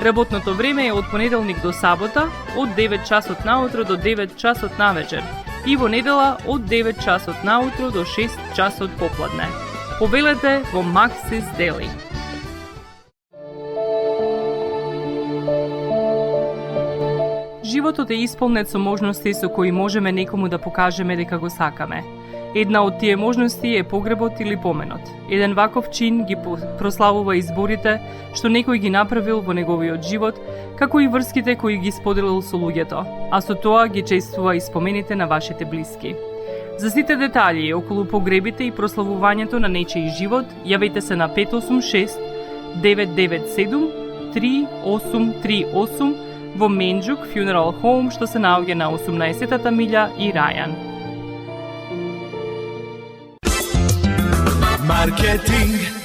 Работното време е од понеделник до сабота, од 9 часот наутро до 9 часот навечер и во недела од 9 часот наутро до 6 часот попладне. Повелете во Максис Дели. Животот е исполнет со можности со кои можеме некому да покажеме дека го сакаме. Една од тие можности е погребот или поменот. Еден ваков чин ги прославува изборите што некој ги направил во неговиот живот, како и врските кои ги споделил со луѓето, а со тоа ги чествува и спомените на вашите блиски. За сите детали околу погребите и прославувањето на нечиј живот, јавете се на 586 997 3838 во Менџук Funeral Home, што се наоѓа на 18-та милја и Рајан. Маркетинг.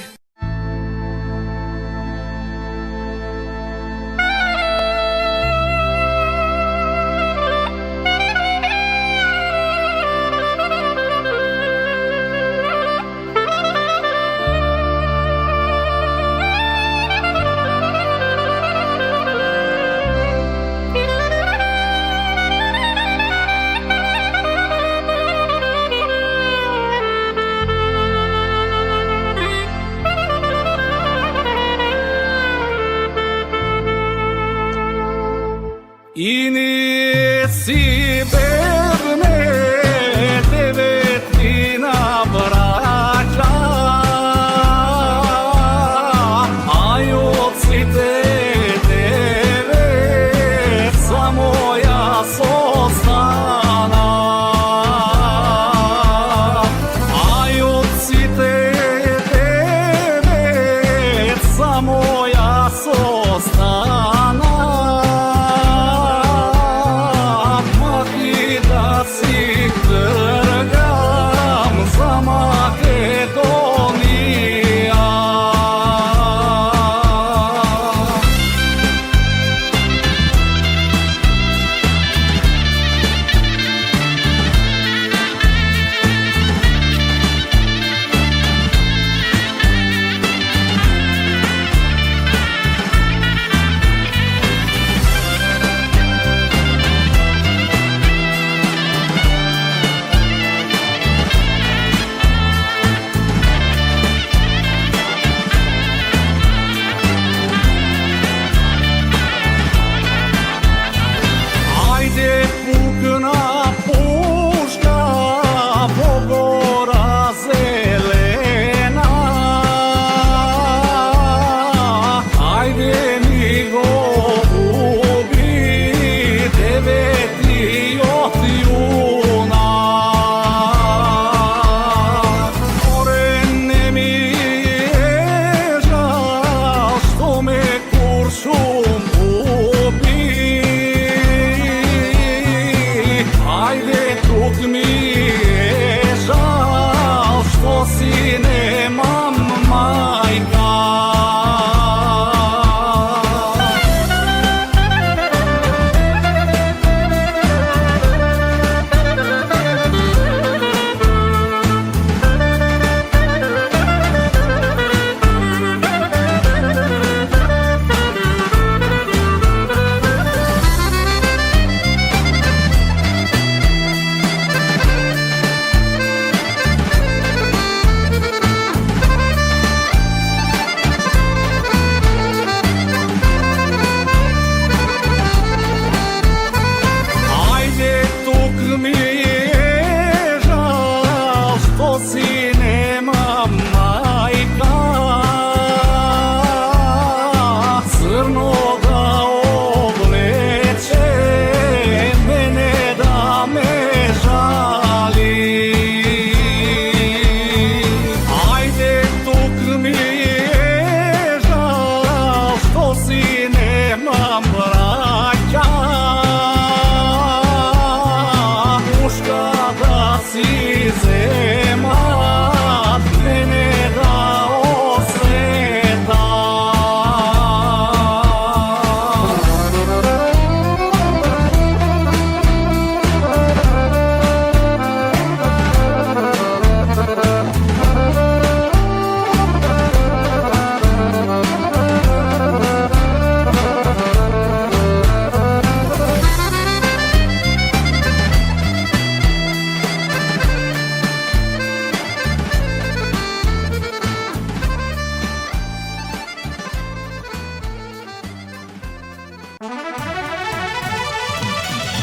И не си бедне деветина браќа, ај од сите девет само јас остана. Ај од сите девет само јас остана. Тргам за Македонија.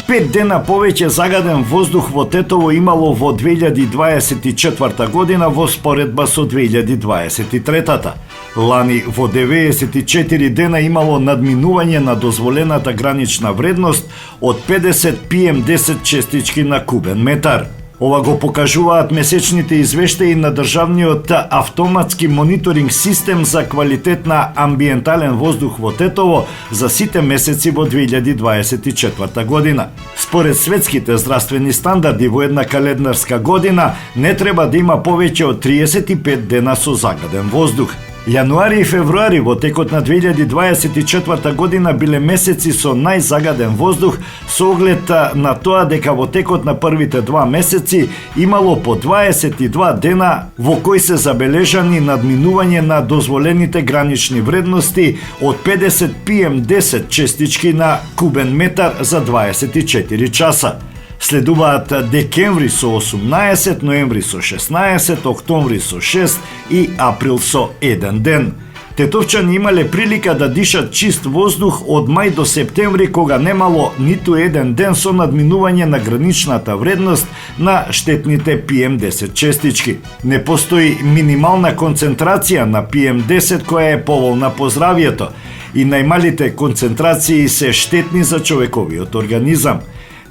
Пет дена повеќе загаден воздух во Тетово имало во 2024 година во споредба со 2023. Лани во 94 дена имало надминување на дозволената гранична вредност од 50 PM10 честички на кубен метар. Ова го покажуваат месечните извештаи на државниот автоматски мониторинг систем за квалитет на амбиентален воздух во Тетово за сите месеци во 2024 година. Според светските здравствени стандарди во една календарска година не треба да има повеќе од 35 дена со загаден воздух. Јануари и февруари во текот на 2024 година биле месеци со најзагаден воздух со оглед на тоа дека во текот на првите 2 месеци имало по 22 дена во кои се забележани надминување на дозволените гранични вредности од 50 PM10 честички на кубен метар за 24 часа. Следуваат декември со 18, ноември со 16, октомври со 6 и април со 1 ден. Тетовчани имале прилика да дишат чист воздух од мај до септември, кога немало ниту еден ден со надминување на граничната вредност на штетните PM10 честички. Не постои минимална концентрација на PM10 која е поволна по здравието и најмалите концентрации се штетни за човековиот организам.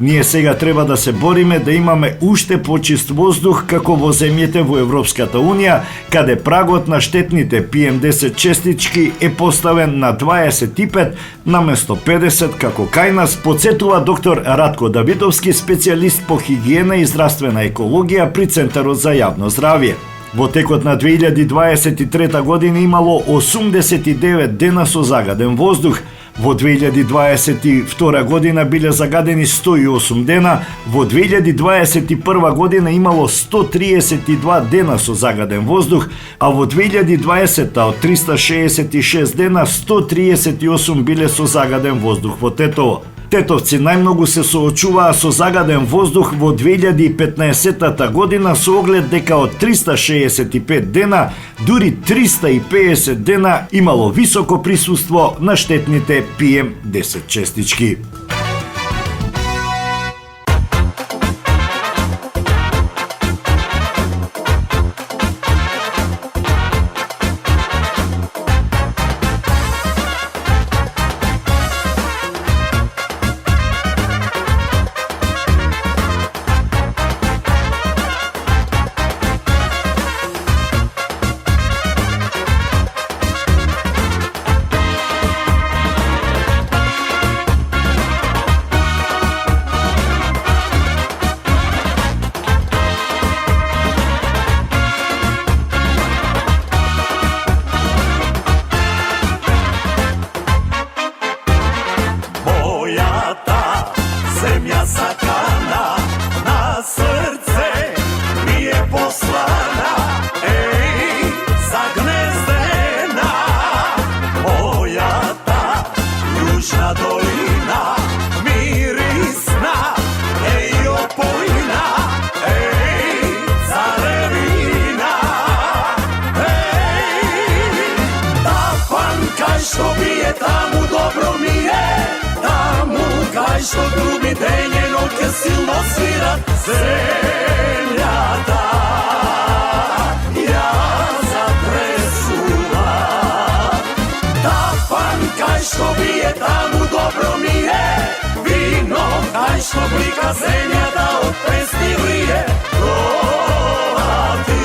Ние сега треба да се бориме да имаме уште почист воздух како во земјите во Европската Унија, каде прагот на штетните PM10 честички е поставен на 25 наместо 50 како кај нас, подсетува доктор Радко Давидовски, специјалист по хигиена и здравствена екологија при Центарот за јавно здравје. Во текот на 2023 година имало 89 дена со загаден воздух. Во 2022 година биле загадени 108 дена, во 2021 година имало 132 дена со загаден воздух, а во 2020 од 366 дена 138 биле со загаден воздух во Тетово. Тетовци најмногу се соочуваа со загаден воздух во 2015 година со оглед дека од 365 дена, дури 350 дена имало високо присуство на штетните PM10 честички. Земја сакана на срце ми е послана, еј, загнездена. Мојата јужна долина, мирисна, еј, опојна, еј, царевина. Еј, да панкај што бие таму добро ми е, кај што груби ден и ноќе силно свират земјата. Ја затресува да панкај што бие таму добро ми е, вино кај што блика земјата од песни врие. Тоа ти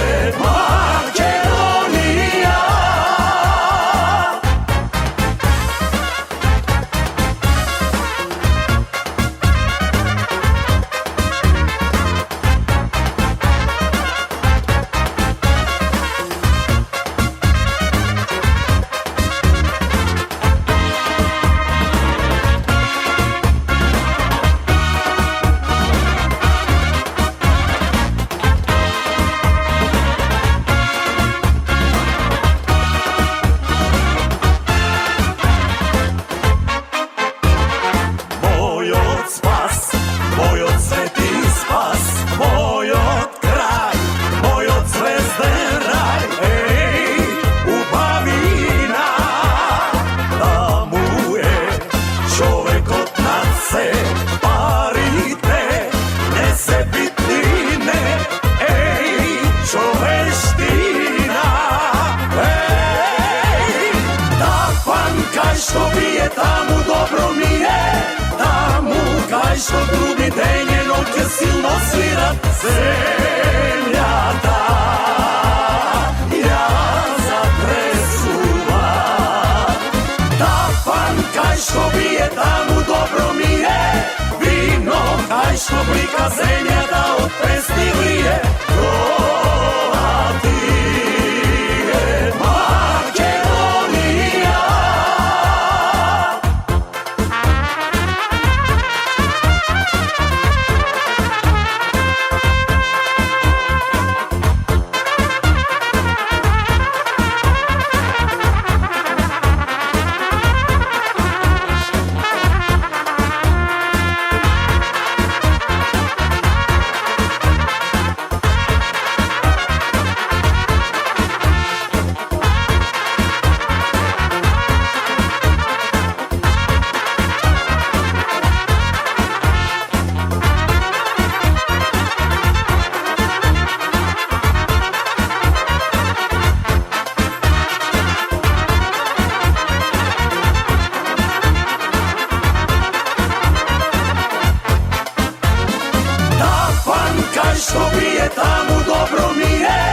е Македонија. Мојот свети спас, мојот крај, мојот звезден рај, еј, убавина. Таму е човекот над се, парите не се битнине, еј, човештина. Еј, да панкај што бие таму добро ми е, таму кај што груби ден noće silno svirat zemljata. Ja zatresuva, tapan kaj što bije tamu dobro mi je, vino kaj što blika zemljata od pesni vrije. Ova ti je Makedonija. Kaj što bije tamu dobro mi je,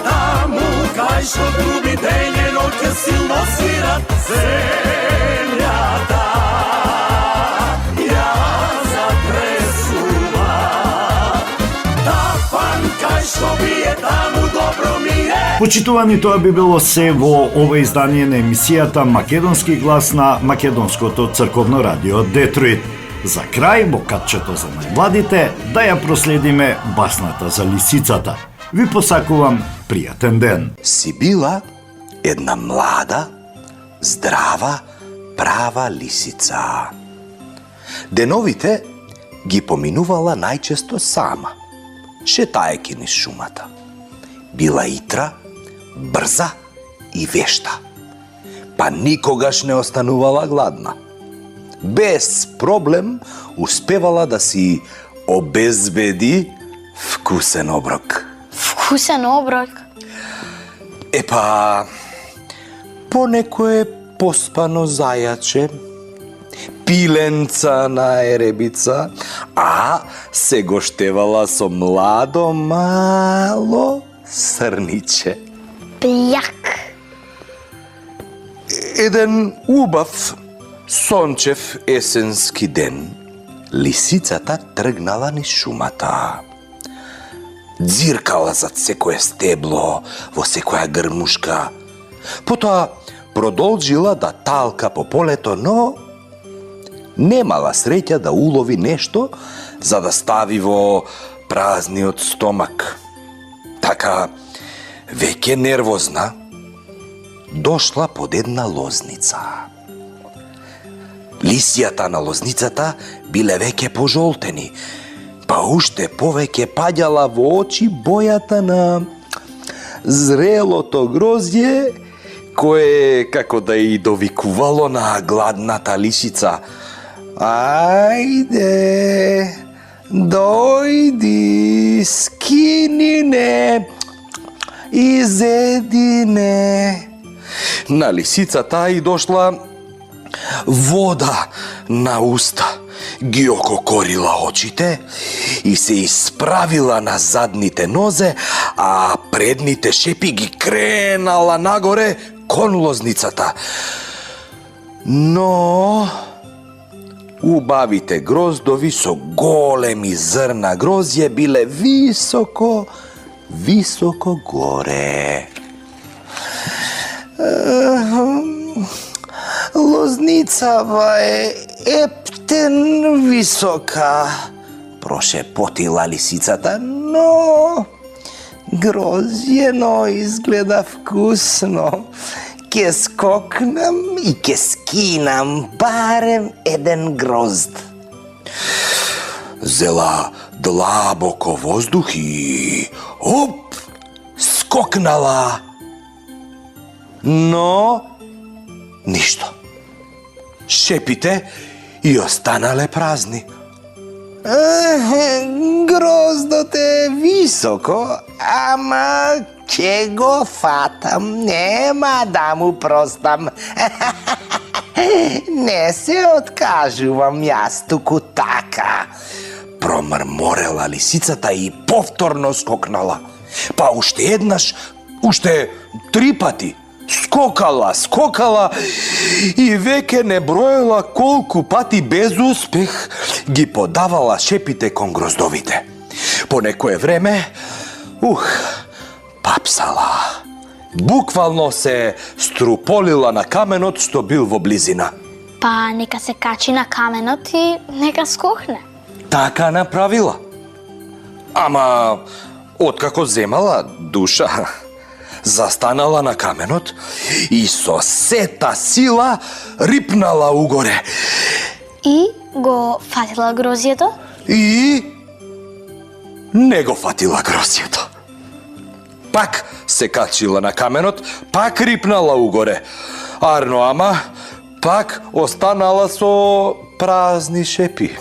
tamu kaj što ljubi denje noće silno svirat zemljata. Ja zatresuva, tapan kaj što bije tamu dobro mi je. Почитувани, тоа би било се во ова издание на емисијата Македонски глас на Македонското црковно радио Детройт. За крај, во катчето за најмладите, да ја проследиме басната за лисицата. Ви посакувам пријатен ден. Си била една млада, здрава, права лисица. Деновите ги поминувала најчесто сама, шетајки низ шумата. Била итра, брза и вешта, па никогаш не останувала гладна. Без проблем успевала да си обезбеди вкусен оброк. Вкусен оброк? Епа, понекое поспано зајаче, пиленца на еребица, а се гоштевала со младо мало срниче. Пјак. Еден убав сончев есенски ден, лисицата тргнала низ шумата. Дзиркала зад секое стебло, во секоја грмушка. Потоа продолжила да талка по полето, но немала среќа да улови нешто за да стави во празниот стомак. Така, веќе нервозна, дошла под една лозница. Лисијата на лозницата биле веќе пожолтени, па уште повеќе паѓала во очи бојата на зрелото грозје, кое како да и довикувало на гладната лисица. Ајде, дојди, скини не, изеди не. На лисицата и дошла вода на уста, ги ококорила очите и се исправила на задните нозе, а предните шепи ги кренала нагоре кон лозницата. Но убавите гроздови со големи зрна грозје биле високо, високо горе. Лозницава е ептен висока, прошепотила лисицата, но грозјено изгледа вкусно. Ке скокнам и ке скинам барем еден грозд. Зела длабоко воздух и оп, скокнала. Но ништо. Шепите и останале празни. Гроздот е високо, ама ќе го фатам, нема да му простам. Не се откажувам јас туку така. промрморела лисицата и повторно скокнала. Па уште еднаш, уште 3 пати. Скокала и веќе не броела колку пати без успех ги подавала шепите кон гроздовите. По некое време, папсала. Буквално се струполила на каменот што бил во близина. Па нека се качи на каменот и нека скокне. Така направила. Ама, откако земала душа, застанала на каменот и со сета сила рипнала угоре. И го фатила грозието? И не го фатила грозието. Пак се качила на каменот, пак рипнала угоре. Арно, ама, пак останала со празни шепи.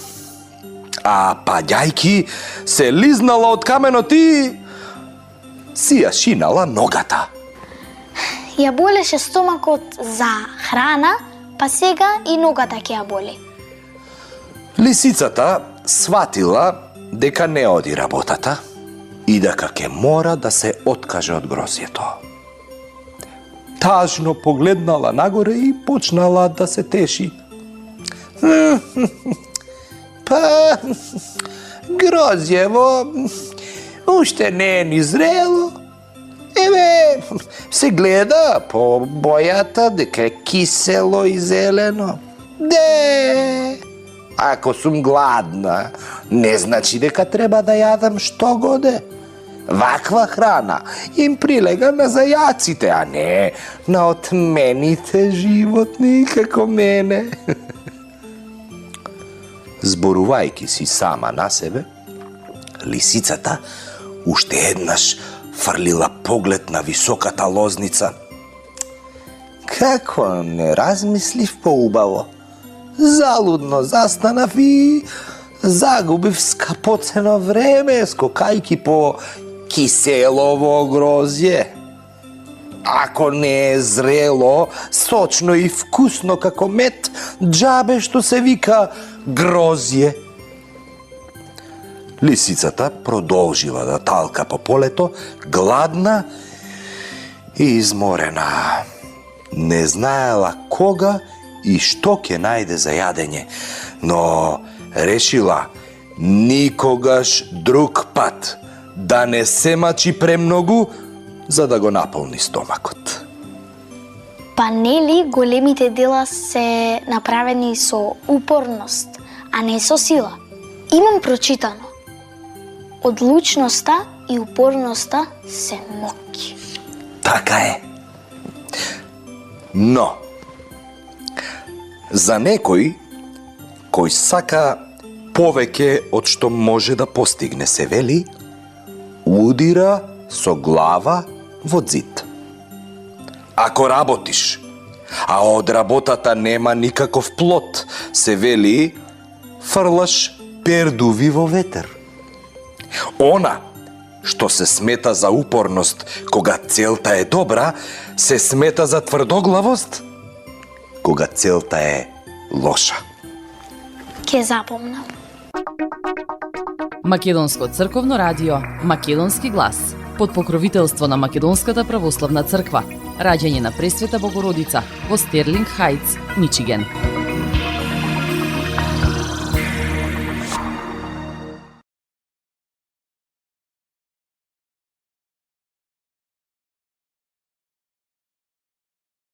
А паѓајки се лизнала од каменот и си ја шинала ногата. Ја болеше стомакот за храна, па сега и ногата ќе ја боли. Лисицата сватила дека не оди работата и дека ќе мора да се откаже од грозието. Тажно погледнала нагоре и почнала да се теши. Па, грозјево уште не е ни зрело. Се гледа по бојата дека е кисело и зелено. Ако сум гладна, не значи дека треба да јадам што годе. Ваква храна им прилега на зајаците, а не на отмените животни како мене. Зборувајќи си сама на себе, лисицата уште еднаш фрлила поглед на високата лозница. Како не размислив поубаво. Залудно застанав и загубив скапоцено време скокајки по киселово грозје. Ако не е зрело, сочно и вкусно како мед, џабе што се вика грозје. Лисицата продолжила да талка по полето, гладна и изморена. Не знаела кога и што ќе најде за јадење, но решила никогаш друг пат да не се мачи премногу за да го наполни стомакот. Па нели големите дела се направени со упорност, а не со сила? Имам прочитано. Одлучноста и упорноста се моќ. Така е. Но, за некој кој сака повеќе од што може да постигне, се вели, удира со глава во зид. Ако работиш, а од работата нема никаков плод, се вели, фрлаш пердуви во ветер. Она што се смета за упорност кога целта е добра, се смета за тврдоглавост кога целта е лоша. Ке запомнам. Македонско црковно радио, Македонски глас, под покровителство на Македонската православна црква. Раѓање на Пресвета Богородица во Стерлинг Хајтс, Мичиген.